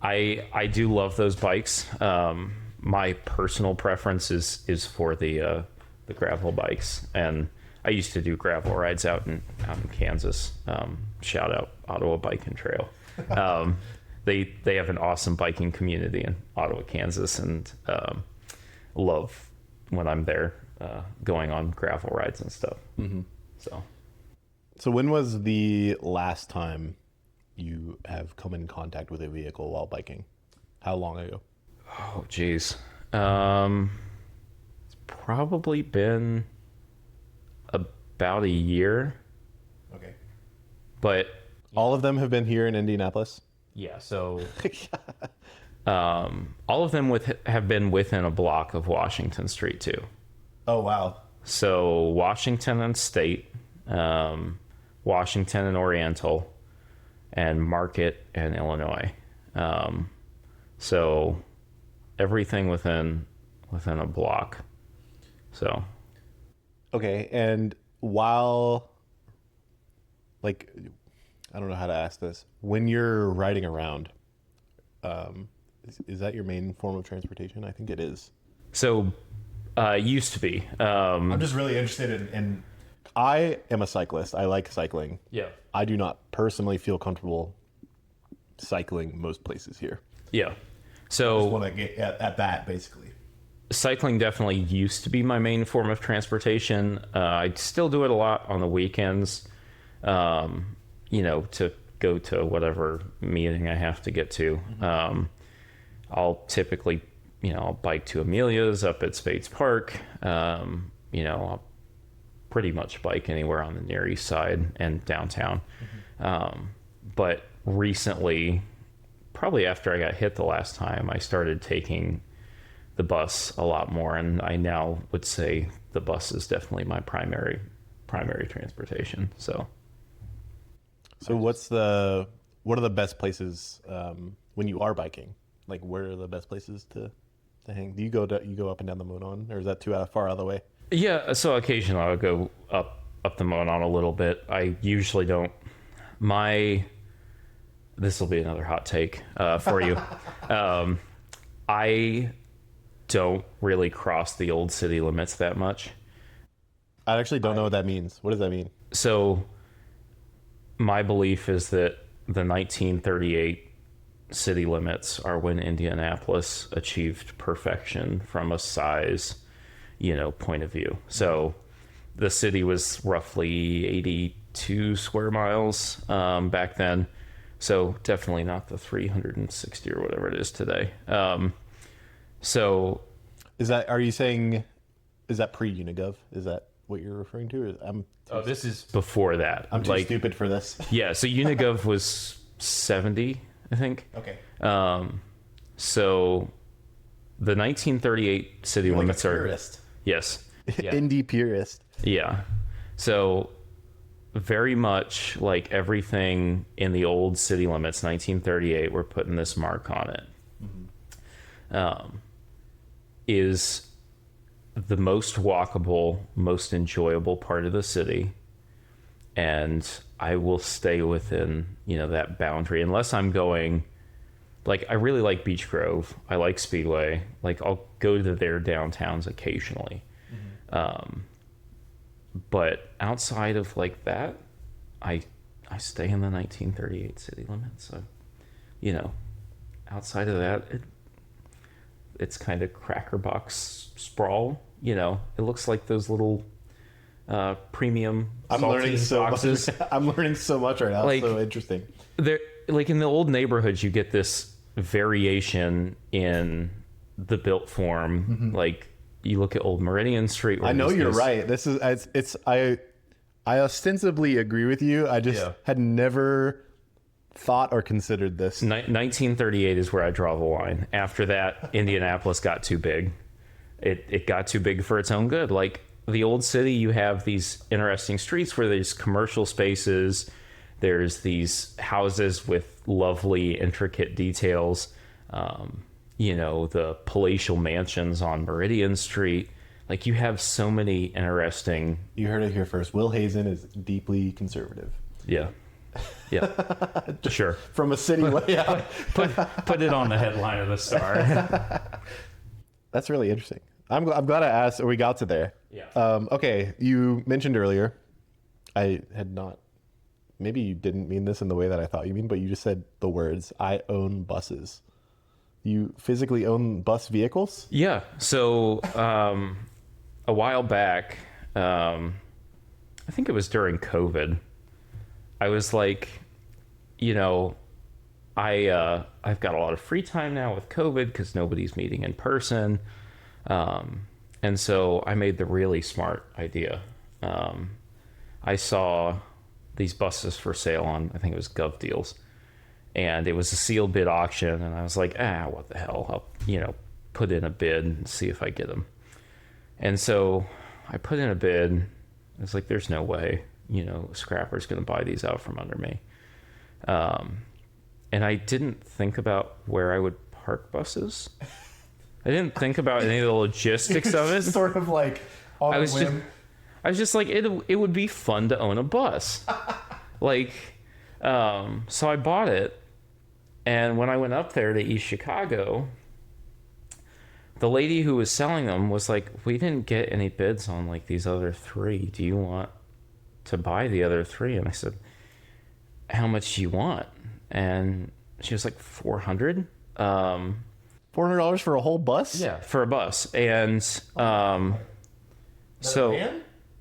I do love those bikes. My personal preference is for the gravel bikes, and I used to do gravel rides out in Kansas. Shout out Ottawa Bike and Trail. They have an awesome biking community in Ottawa, Kansas, and love when I'm there going on gravel rides and stuff. Mm-hmm. So when was the last time you have come in contact with a vehicle while biking? How long ago? Oh, geez. It's probably been about a year. Okay. But all of them have been here in Indianapolis? Yeah, so all of them have been within a block of Washington Street too. Oh, wow. So Washington and State, Washington and Oriental, and Market and Illinois. So everything within a block. So okay, and while, like, I don't know how to ask this. When you're riding around, is that your main form of transportation? I think it is. So used to be. I'm just really interested in I am a cyclist. I like cycling. Yeah. I do not personally feel comfortable cycling most places here. Yeah. So I just want to get at that, basically. Cycling definitely used to be my main form of transportation. I still do it a lot on the weekends, to go to whatever meeting I have to get to. Mm-hmm. I'll typically, I'll bike to Amelia's up at Spades Park. I'll pretty much bike anywhere on the Near East Side and downtown. Mm-hmm. But recently, probably after I got hit the last time, I started taking the bus a lot more, and I now would say the bus is definitely my primary transportation. So what are the best places when you are biking? Like, where are the best places to hang? Do you go up and down the Monon, or is that too far out of the way? Yeah, so occasionally I'll go up the Monon a little bit. I usually don't. This will be another hot take for you. I don't really cross the old city limits that much. I actually don't know what that means. What does that mean? So my belief is that the 1938 city limits are when Indianapolis achieved perfection from a size, point of view. So the city was roughly 82 square miles back then. So definitely not the 360 or whatever it is today. So is that pre-Unigov? Is that what you're referring to? This is before that. I'm too stupid for this. Yeah, so Unigov was 70, I think. Okay. So the 1938 city You're limits like a purist. Yes. Yeah. Indie purist. Yeah. So very much like everything in the old city limits, 1938, we're putting this mark on it. Mm-hmm. Is the most walkable, most enjoyable part of the city. And I will stay within, that boundary unless I'm going, like, I really like Beech Grove. I like Speedway. Like, I'll go to their downtowns occasionally. Mm-hmm. But outside of like that, I I stay in the 1938 city limits. So, outside of that, it's kind of cracker box sprawl. It looks like those little premium I'm learning so boxes. much. I'm learning so much right now. It's so interesting. There, like in the old neighborhoods, you get this variation in the built form. Mm-hmm. Like you look at Old Meridian Street. I know you're right. This is I ostensibly agree with you. I just had never thought or considered this. 1938 is where I draw the line. After that, Indianapolis got too big. It got too big for its own good. Like the old city, you have these interesting streets where there's commercial spaces. There's these houses with lovely, intricate details. The palatial mansions on Meridian Street. Like you have so many interesting. You heard it here first. Will Hazen is deeply conservative. Yeah. Sure. From a city layout. Put it on the headline of the Star. That's really interesting. I'm glad I asked, or we got to there. Yeah. Okay, you mentioned earlier, I had not, maybe you didn't mean this in the way that I thought you mean, but you just said the words, I own buses. You physically own bus vehicles? Yeah. So a while back, I think it was during COVID, I was like, I've got a lot of free time now with COVID because nobody's meeting in person. And so I made the really smart idea. I saw these buses for sale on, I think it was Gov Deals, and it was a sealed bid auction. And I was like, what the hell? I'll, put in a bid and see if I get them. And so I put in a bid. I was like, there's no way, a scrapper's going to buy these out from under me. And I didn't think about where I would park buses. I didn't think about any of the logistics of it. Sort of like on I was a whim. just like, it would be fun to own a bus. So I bought it. And when I went up there to East Chicago, the lady who was selling them was like, we didn't get any bids on like these other three. Do you want to buy the other three? And I said, how much do you want? And she was like, $400. $400 for a whole bus? Yeah, for a bus. And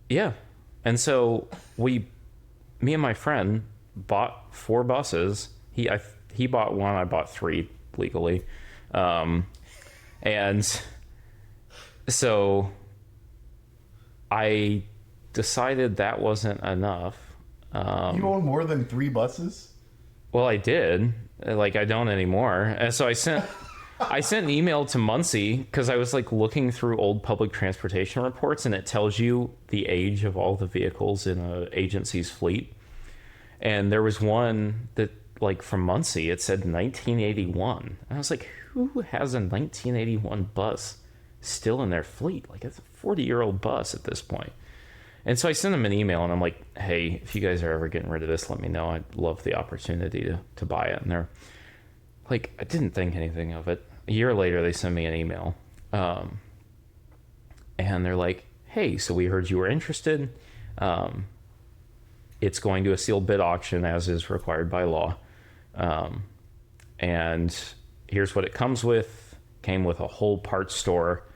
yeah. And so me and my friend bought 4 buses. He bought one, I bought 3 legally. And so I decided that wasn't enough. You own more than 3 buses? Well, I did. Like, I don't anymore. And so I sent an email to Muncie because I was like looking through old public transportation reports, and it tells you the age of all the vehicles in an agency's fleet. And there was one that, like, from Muncie, it said 1981. And I was like, who has a 1981 bus still in their fleet? Like, it's a 40-year-old bus at this point. And so I sent them an email, and I'm like, hey, if you guys are ever getting rid of this, let me know. I'd love the opportunity to buy it. And they're like, I didn't think anything of it. A year later, they sent me an email. And they're like, hey, so we heard you were interested. It's going to a sealed bid auction, as is required by law. And here's what it comes with. Came with a whole parts store,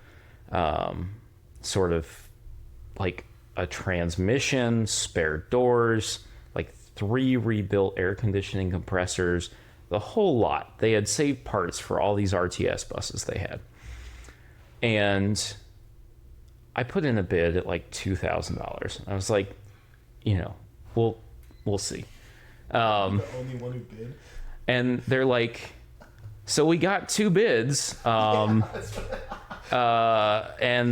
sort of like a transmission, spare doors, like 3 rebuilt air conditioning compressors, the whole lot. They had saved parts for all these RTS buses they had. And I put in a bid at like $2,000. I was like, we'll see. The only one who bid? And they're like, so we got 2 bids. And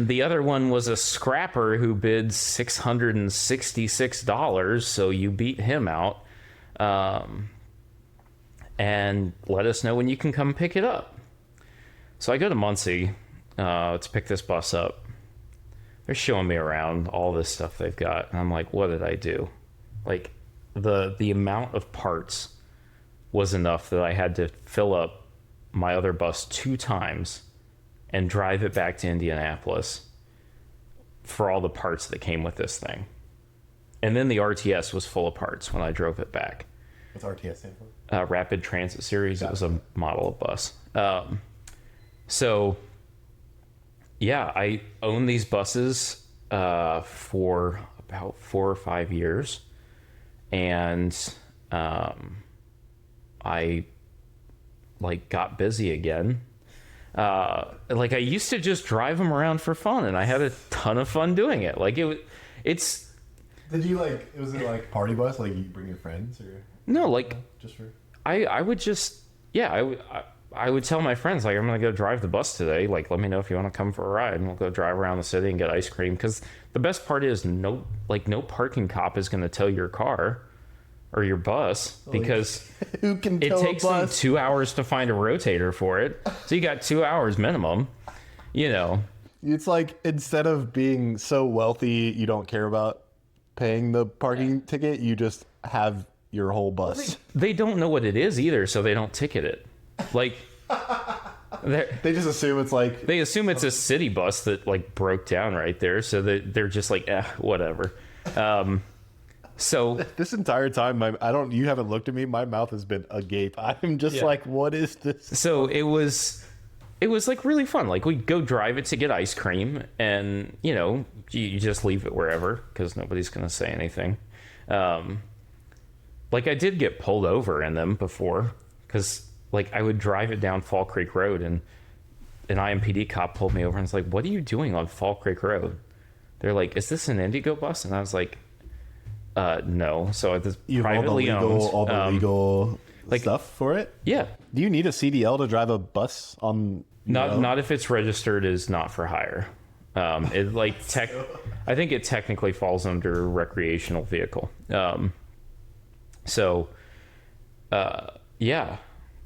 the other one was a scrapper who bid $666. So you beat him out. And let us know when you can come pick it up. So I go to Muncie to pick this bus up. They're showing me around all this stuff they've got. And I'm like, what did I do? Like, the amount of parts was enough that I had to fill up my other bus 2 times and drive it back to Indianapolis for all the parts that came with this thing. And then the RTS was full of parts when I drove it back. What's RTS stand for? Rapid Transit Series. Got It was a model of bus. So, yeah, I owned these buses for about 4 or 5 years. And I, like, got busy again. Like, I used to just drive them around for fun, and I had a ton of fun doing it. Like, it's... Did you was it like party bus? Like you bring your friends or? No, like... Just for... I would just, yeah, I would tell my friends, like, I'm going to go drive the bus today. Like, let me know if you want to come for a ride, and we'll go drive around the city and get ice cream. Because the best part is no parking cop is going to tow your car or your bus, because who can it tow takes a them bus? 2 hours to find a rotator for it. So you got 2 hours minimum, you know. It's like, instead of being so wealthy you don't care about paying the parking ticket, you just have your whole bus. They don't know what it is either, so they don't ticket it. Like, They just assume it's like... they assume it's a city bus that, like, broke down right there, so they're just like, whatever. So This entire time, you haven't looked at me. My mouth has been agape. I'm just like, what is this? so it was like really fun. Like, we'd go drive it to get ice cream, and you just leave it wherever because nobody's gonna say anything. Like, I did get pulled over in them before, because like I would drive it down Fall Creek Road, and an IMPD cop pulled me over and was like, "What are you doing on Fall Creek Road?" They're like, "Is this an IndyGo bus?" And I was like, "No." So it's privately owned. All the legal stuff for it. Yeah. Do you need a CDL to drive a bus on? Not if it's registered as not for hire. It like I think it technically falls under recreational vehicle. Yeah,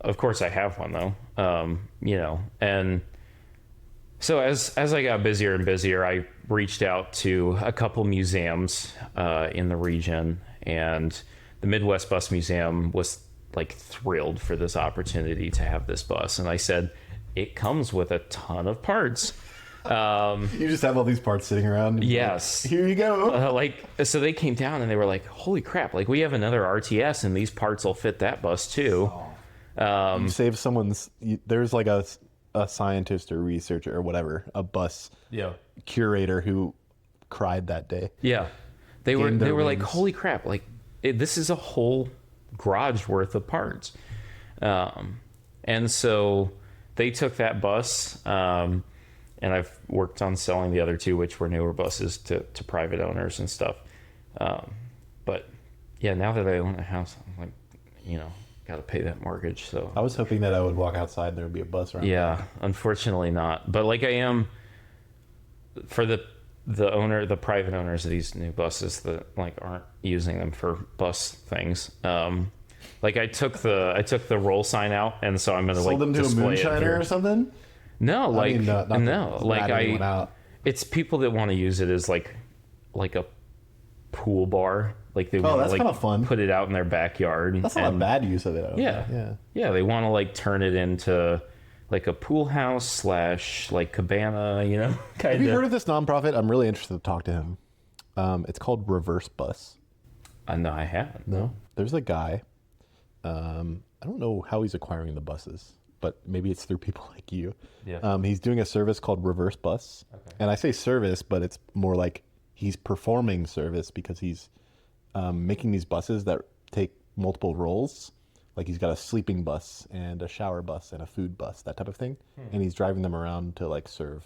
of course I have one though. And so as I got busier and busier, I reached out to a couple museums in the region, and the Midwest Bus Museum was like thrilled for this opportunity to have this bus. And I said, it comes with a ton of parts. You just have all these parts sitting around. Yes. Here you go. So they came down and they were like, holy crap, like, we have another RTS and these parts will fit that bus too. You save someone's... There's like a scientist or researcher or whatever, a bus curator who cried that day. Yeah. They were like, wings. holy crap, like, this is a whole garage worth of parts. And so they took that bus, and I've worked on selling the other two, which were newer buses, to private owners and stuff. But yeah, now that I own a house, I'm like, got to pay that mortgage. So I was hoping that I would walk outside and there would be a bus around. Yeah, unfortunately not. But like, I am for the private owners of these new buses that like aren't using them for bus things. Like, I took the roll sign out, and so I'm gonna Sold them to a display it moonshiner here. or something. No, like, I mean, no, like it's people that want to use it as like a pool bar. Like, they want to that's like kind of fun. Put it out in their backyard. That's not a bad use of it. I don't Yeah, think. yeah. They want to like turn it into like a pool house / like cabana. Have you heard of this nonprofit? I'm really interested to talk to him. It's called Reverse Bus. No, I haven't. No, there's a guy. I don't know how he's acquiring the buses, but maybe it's through people like you. Yeah. He's doing a service called Reverse Bus. Okay. And I say service, but it's more like he's performing service, because he's making these buses that take multiple roles. Like, he's got a sleeping bus and a shower bus and a food bus, that type of thing. And he's driving them around to like serve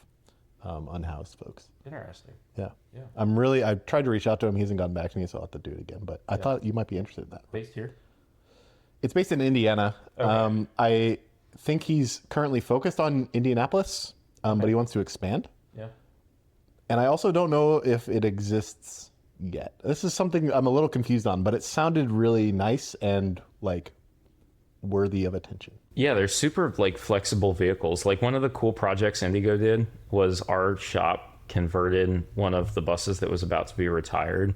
unhoused folks. Interesting. Yeah. Yeah. I tried to reach out to him. He hasn't gotten back to me, so I'll have to do it again. But I thought you might be interested in that. Based here? It's based in Indiana. Okay. I think he's currently focused on Indianapolis, but he wants to expand. Yeah. And I also don't know if it exists yet. This is something I'm a little confused on, but it sounded really nice and like worthy of attention. Yeah, they're super like flexible vehicles. Like, one of the cool projects IndyGo did was our shop converted one of the buses that was about to be retired.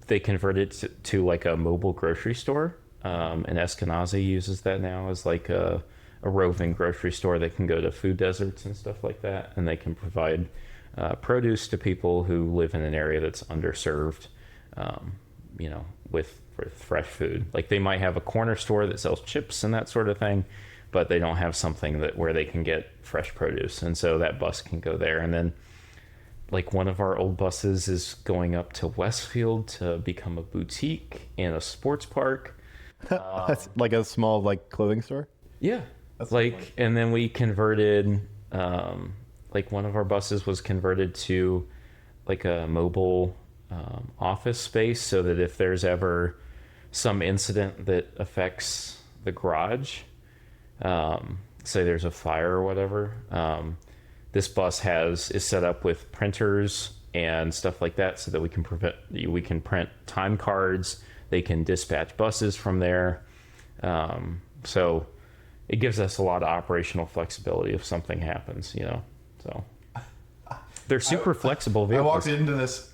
They converted to like a mobile grocery store. And Eskenazi uses that now as like a a roving grocery store that can go to food deserts and stuff like that, and they can provide produce to people who live in an area that's underserved, with fresh food. Like they might have a corner store that sells chips and that sort of thing, but they don't have something where they can get fresh produce, and so that bus can go there. And then like one of our old buses is going up to Westfield to become a boutique and a sports park. That's like a small like clothing store. Yeah. That's like, and then we converted, like one of our buses was converted to like a mobile office space, so that if there's ever some incident that affects the garage, say there's a fire or whatever, this bus is set up with printers and stuff like that, so that we can print time cards. They can dispatch buses from there. So it gives us a lot of operational flexibility if something happens, so they're super flexible vehicles. I walked into this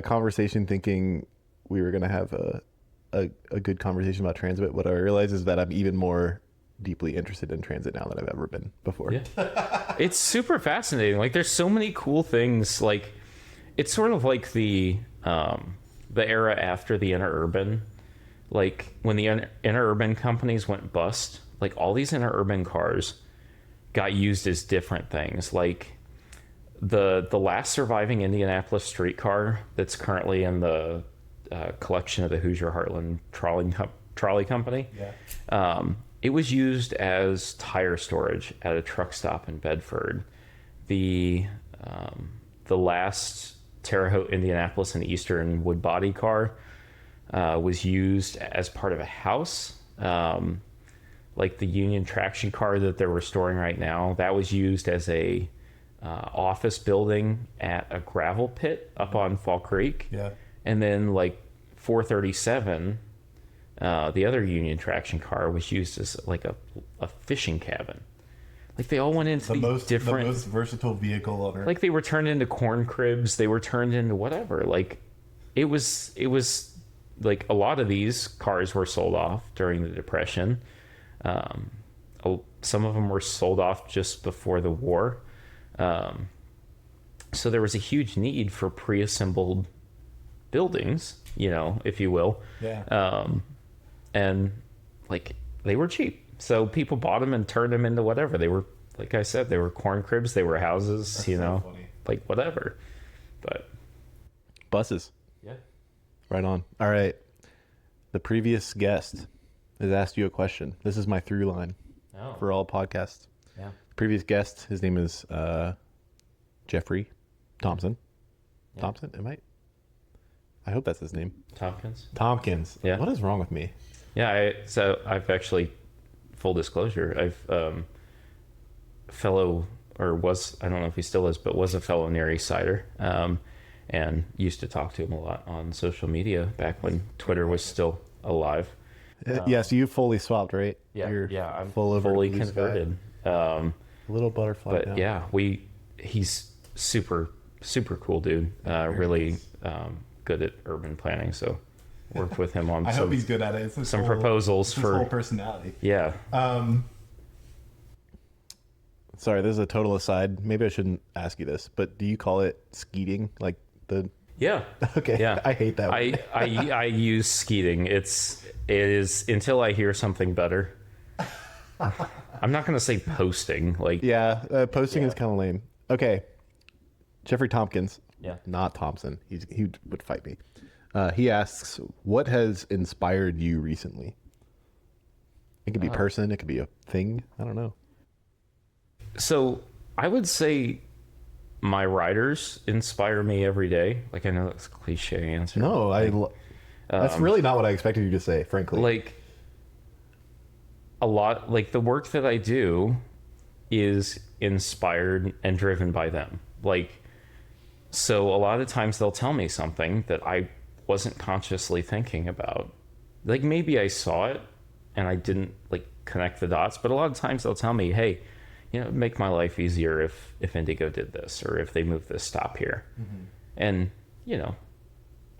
conversation thinking we were going to have a good conversation about transit. What I realize is that I'm even more deeply interested in transit now than I've ever been before. Yeah. It's super fascinating. Like there's so many cool things. Like it's sort of like the era after the interurban. Like when the interurban companies went bust, like all these interurban cars got used as different things. Like the last surviving Indianapolis streetcar that's currently in the collection of the Hoosier Heartland Trolley Company. Yeah. It was used as tire storage at a truck stop in Bedford. The last Terre Haute Indianapolis and Eastern wood body car was used as part of a house. Like the Union traction car that they're restoring right now, that was used as a office building at a gravel pit up on Fall Creek. Yeah. And then like 437, the other Union traction car, was used as like a fishing cabin. Like they all went into the most versatile vehicle on Earth. Like they were turned into corn cribs. They were turned into whatever. Like it was like a lot of these cars were sold off during the Depression. Some of them were sold off just before the war. So there was a huge need for pre-assembled buildings, if you will. Yeah. And like they were cheap. So people bought them and turned them into whatever. They were, like I said, they were corn cribs, they were houses, That's so funny. Like whatever. But buses. Yeah. Right on. All right. The previous guest has asked you a question. This is my through line for all podcasts. Yeah. The previous guest, his name is Jeffrey Thompson. Yeah. Thompson? I hope that's his name. Tompkins. Yeah. What is wrong with me? Yeah. So I've actually, full disclosure, I've fellow, or was, I don't know if he still is, but was a fellow Near East Sider, and used to talk to him a lot on social media back when Twitter was still alive. Yeah, so you fully swapped, right? Yeah, You're I'm fully converted. Little butterfly. But down. yeah, he's super cool dude. Really good at urban planning. So worked with him on. I hope he's good at it. It's some proposals for his whole personality. Yeah. Sorry, this is a total aside. Maybe I shouldn't ask you this, but do you call it skeeting? Like the. Yeah. Okay. Yeah. I hate that. I use skeeting. It is until I hear something better. I'm not gonna say posting. Like posting is kind of lame. Okay, Jeffrey Tompkins. Yeah. Not Thompson. He would fight me. He asks, what has inspired you recently? It could be a person. It could be a thing. I don't know. So I would say my riders inspire me every day. Like I know that's a cliche answer. No, that's really not what I expected you to say, frankly. Like a lot, like the work that I do is inspired and driven by them. Like, so a lot of times they'll tell me something that I wasn't consciously thinking about. Like maybe I saw it and I didn't like connect the dots, but a lot of times they'll tell me, hey, it'd make my life easier if IndyGo did this, or if they moved this stop here. Mm-hmm. And,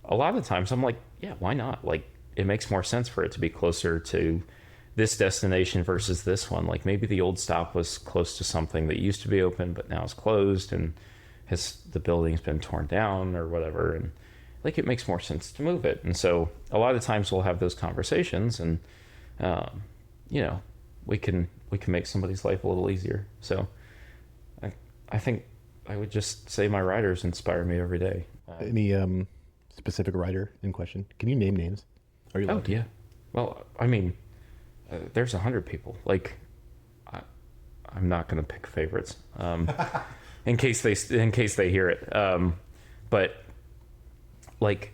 a lot of times I'm like, yeah, why not? Like, it makes more sense for it to be closer to this destination versus this one. Like maybe the old stop was close to something that used to be open, but now it's closed and the building's been torn down or whatever. And like, it makes more sense to move it. And so a lot of times we'll have those conversations and, you know, we can make somebody's life a little easier. So I think I would just say my riders inspire me every day. Any specific rider in question? Can you name names? Are you allowed to? Yeah. Well, I mean, there's 100 people. Like, I'm not going to pick favorites in case they hear it. But like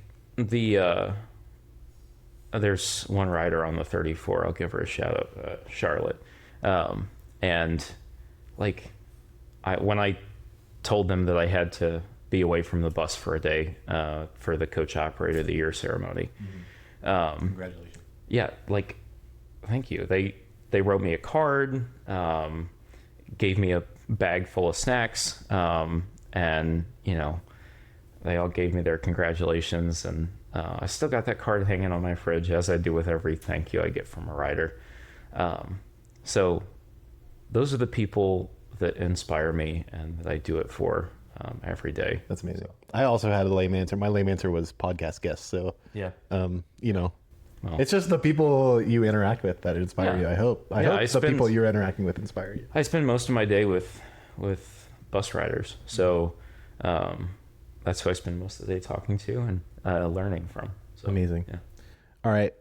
there's one rider on the 34. I'll give her a shout out, Charlotte. And like, when I told them that I had to be away from the bus for a day for the Coach Operator of the Year ceremony. Congratulations. Yeah, like, thank you. They wrote me a card, gave me a bag full of snacks, and, you know, they all gave me their congratulations, and I still got that card hanging on my fridge, as I do with every thank you I get from a rider. So those are the people that inspire me and that I do it for every day. That's amazing. I also had a lame answer. My lame answer was podcast guests. So Yeah. you know, Well, it's just the people you interact with that inspire Yeah. you. I hope the people you're interacting with inspire you. I spend most of my day with bus riders, so that's who I spend most of the day talking to and learning from. So, Amazing. Yeah. All right.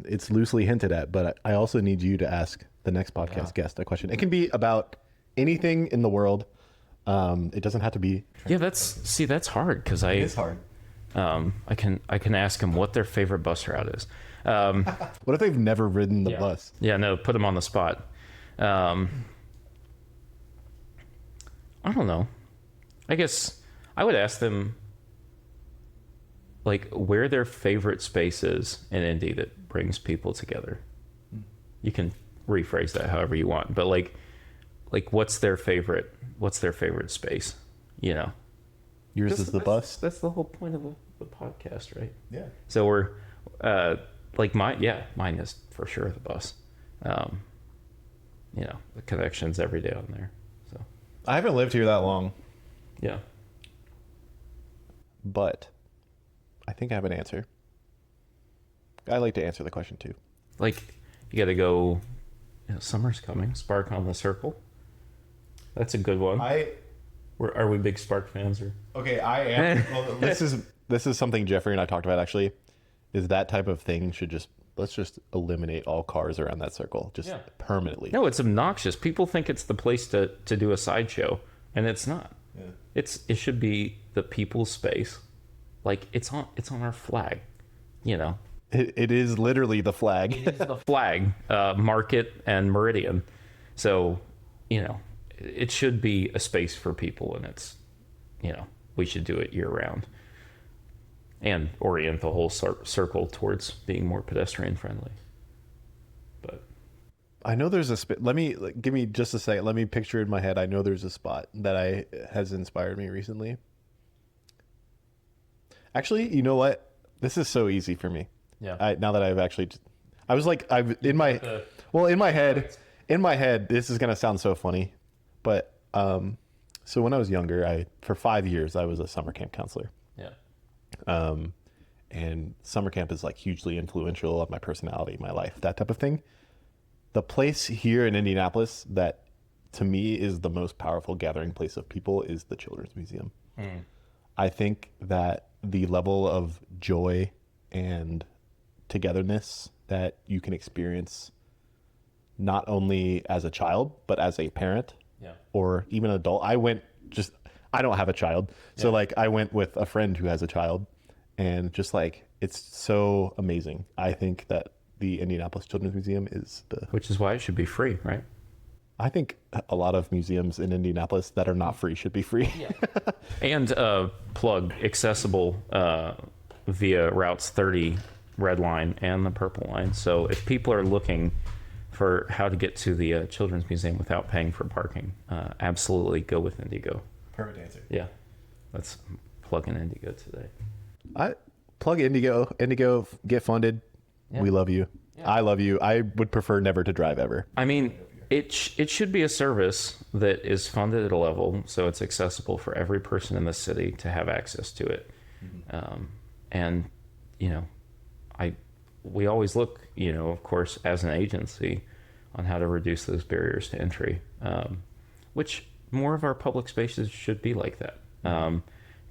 It's loosely hinted at, but I also need you to ask the next podcast guest a question. It can be about anything in the world. It doesn't have to be. Yeah, that's hard because It's hard. I can ask them what their favorite bus route is. What if they've never ridden the bus? Yeah, no, put them on the spot. I don't know. I guess I would ask them like where their favorite space is in Indy that brings people together. You can rephrase that however you want, but like what's their favorite space, you know? Yours is the bus? That's the whole point of the podcast, right? Yeah. So we're like mine is for sure the bus. You know, the connections every day on there. So I haven't lived here that long, yeah. but I think I have an answer. I like to answer the question too. Like you got to go. You know, summer's coming. Spark on the Circle. That's a good one. Are we big Spark fans or? Okay, I am. Well, this is something Jeffrey and I talked about actually. Is that type of thing let's just eliminate all cars around that circle permanently. No, it's obnoxious. People think it's the place to do a sideshow, and it's not. Yeah. It should be the people's space. Like it's on our flag, you know. It is literally the flag. It is the flag, Market and Meridian. So, you know, it should be a space for people, and it's, you know, we should do it year round and orient the whole circle towards being more pedestrian friendly. But I know there's a spot. Give me just a second. Let me picture in my head. I know there's a spot that has inspired me recently. Actually, you know what? This is so easy for me. yeah, Now that I've actually, I was like, in my head, this is gonna sound so funny, but so when I was younger, for 5 years I was a summer camp counselor. yeah, And summer camp is like hugely influential on my personality, my life, that type of thing. The place here in Indianapolis that to me is the most powerful gathering place of people is the Children's Museum. I think that the level of joy and togetherness that you can experience not only as a child, but as a parent or even an adult. I don't have a child. So like I went with a friend who has a child, and just like, it's so amazing. I think that the Indianapolis Children's Museum which is why it should be free, right? I think a lot of museums in Indianapolis that are not free should be free. Yeah. And plug accessible via routes 30 red line and the purple line. So if people are looking for how to get to the Children's Museum without paying for parking, absolutely go with IndyGo. Perfect answer. Yeah, let's plug in IndyGo today. I plug IndyGo. IndyGo, get funded. Yeah. We love you. I love you. I would prefer never to drive ever. I mean, it should be a service that is funded at a level so it's accessible for every person in the city to have access to it. And, you know, we always look, you know, of course, as an agency on how to reduce those barriers to entry, which more of our public spaces should be like that.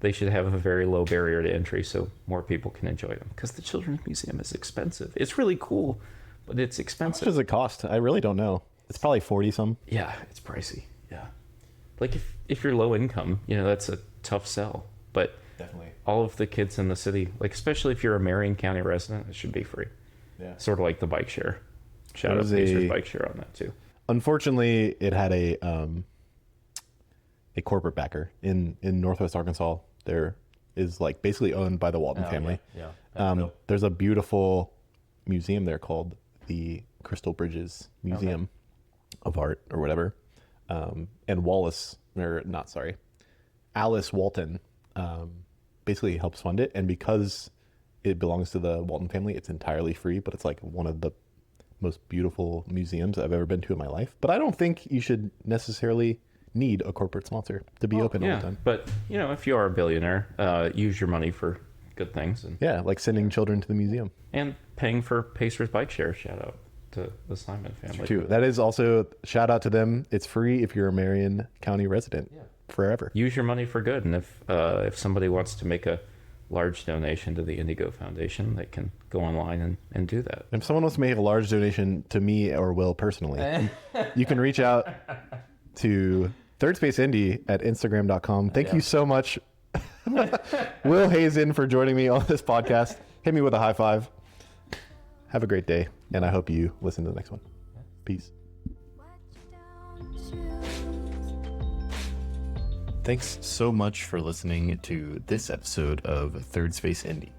They should have a very low barrier to entry so more people can enjoy them, because the Children's Museum is expensive. It's really cool, but it's How much expensive. does it cost? I really don't know. It's probably 40 some. Yeah, it's pricey. Yeah. Like if you're low income, you know, that's a tough sell. But Definitely. all of the kids in the city, like especially if you're a Marion County resident, it should be free. Yeah. Sort of like the bike share. Shout There out was Pacers bike share on that too. Unfortunately, it had a corporate backer in Northwest Arkansas. There is like basically owned by the Walton family. Yeah. There's a beautiful museum there called the Crystal Bridges Museum of Art or whatever. And Alice Walton basically helps fund it. And because it belongs to the Walton family, it's entirely free, but it's like one of the most beautiful museums I've ever been to in my life. But I don't think you should necessarily need a corporate sponsor to be open all the time. But you know, if you are a billionaire, use your money for good things Yeah, like sending children to the museum. and paying for Pacers bike share. Shout out to the Simon family. Too. That is also shout out to them. It's free if you're a Marion County resident forever. Use your money for good, and if somebody wants to make a large donation to the IndyGo Foundation, they can go online and do that. If someone wants to make a large donation to me or Will personally, you can reach out to Third Space Indy at Instagram.com. Thank you so much, Will Hazen, for joining me on this podcast. Hit me with a high five. Have a great day, and I hope you listen to the next one. Peace. Thanks so much for listening to this episode of Third Space Indy.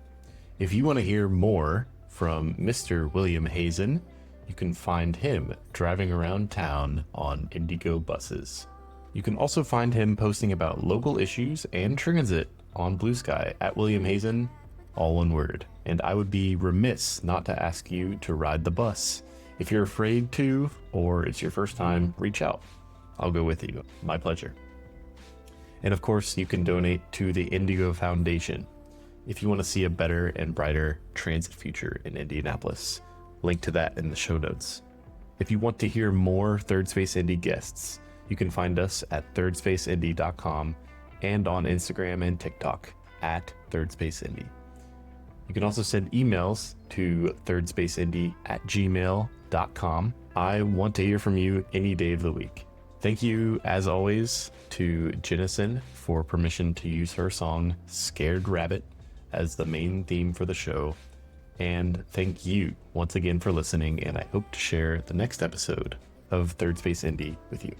If you want to hear more from Mr. William Hazen, you can find him driving around town on IndyGo buses. You can also find him posting about local issues and transit on Blue Sky at William Hazen, all one word. And I would be remiss not to ask you to ride the bus. If you're afraid to, or it's your first time, reach out. I'll go with you. My pleasure. And of course, you can donate to the IndyGo Foundation if you want to see a better and brighter transit future in Indianapolis. Link to that in the show notes. If you want to hear more Third Space Indy guests, you can find us at thirdspaceindy.com and on Instagram and TikTok at Third Space Indy. You can also send emails to thirdspaceindy@gmail.com. I want to hear from you any day of the week. Thank you, as always, to Jennison for permission to use her song Scared Rabbit as the main theme for the show. And thank you once again for listening, and I hope to share the next episode of Third Space Indy with you.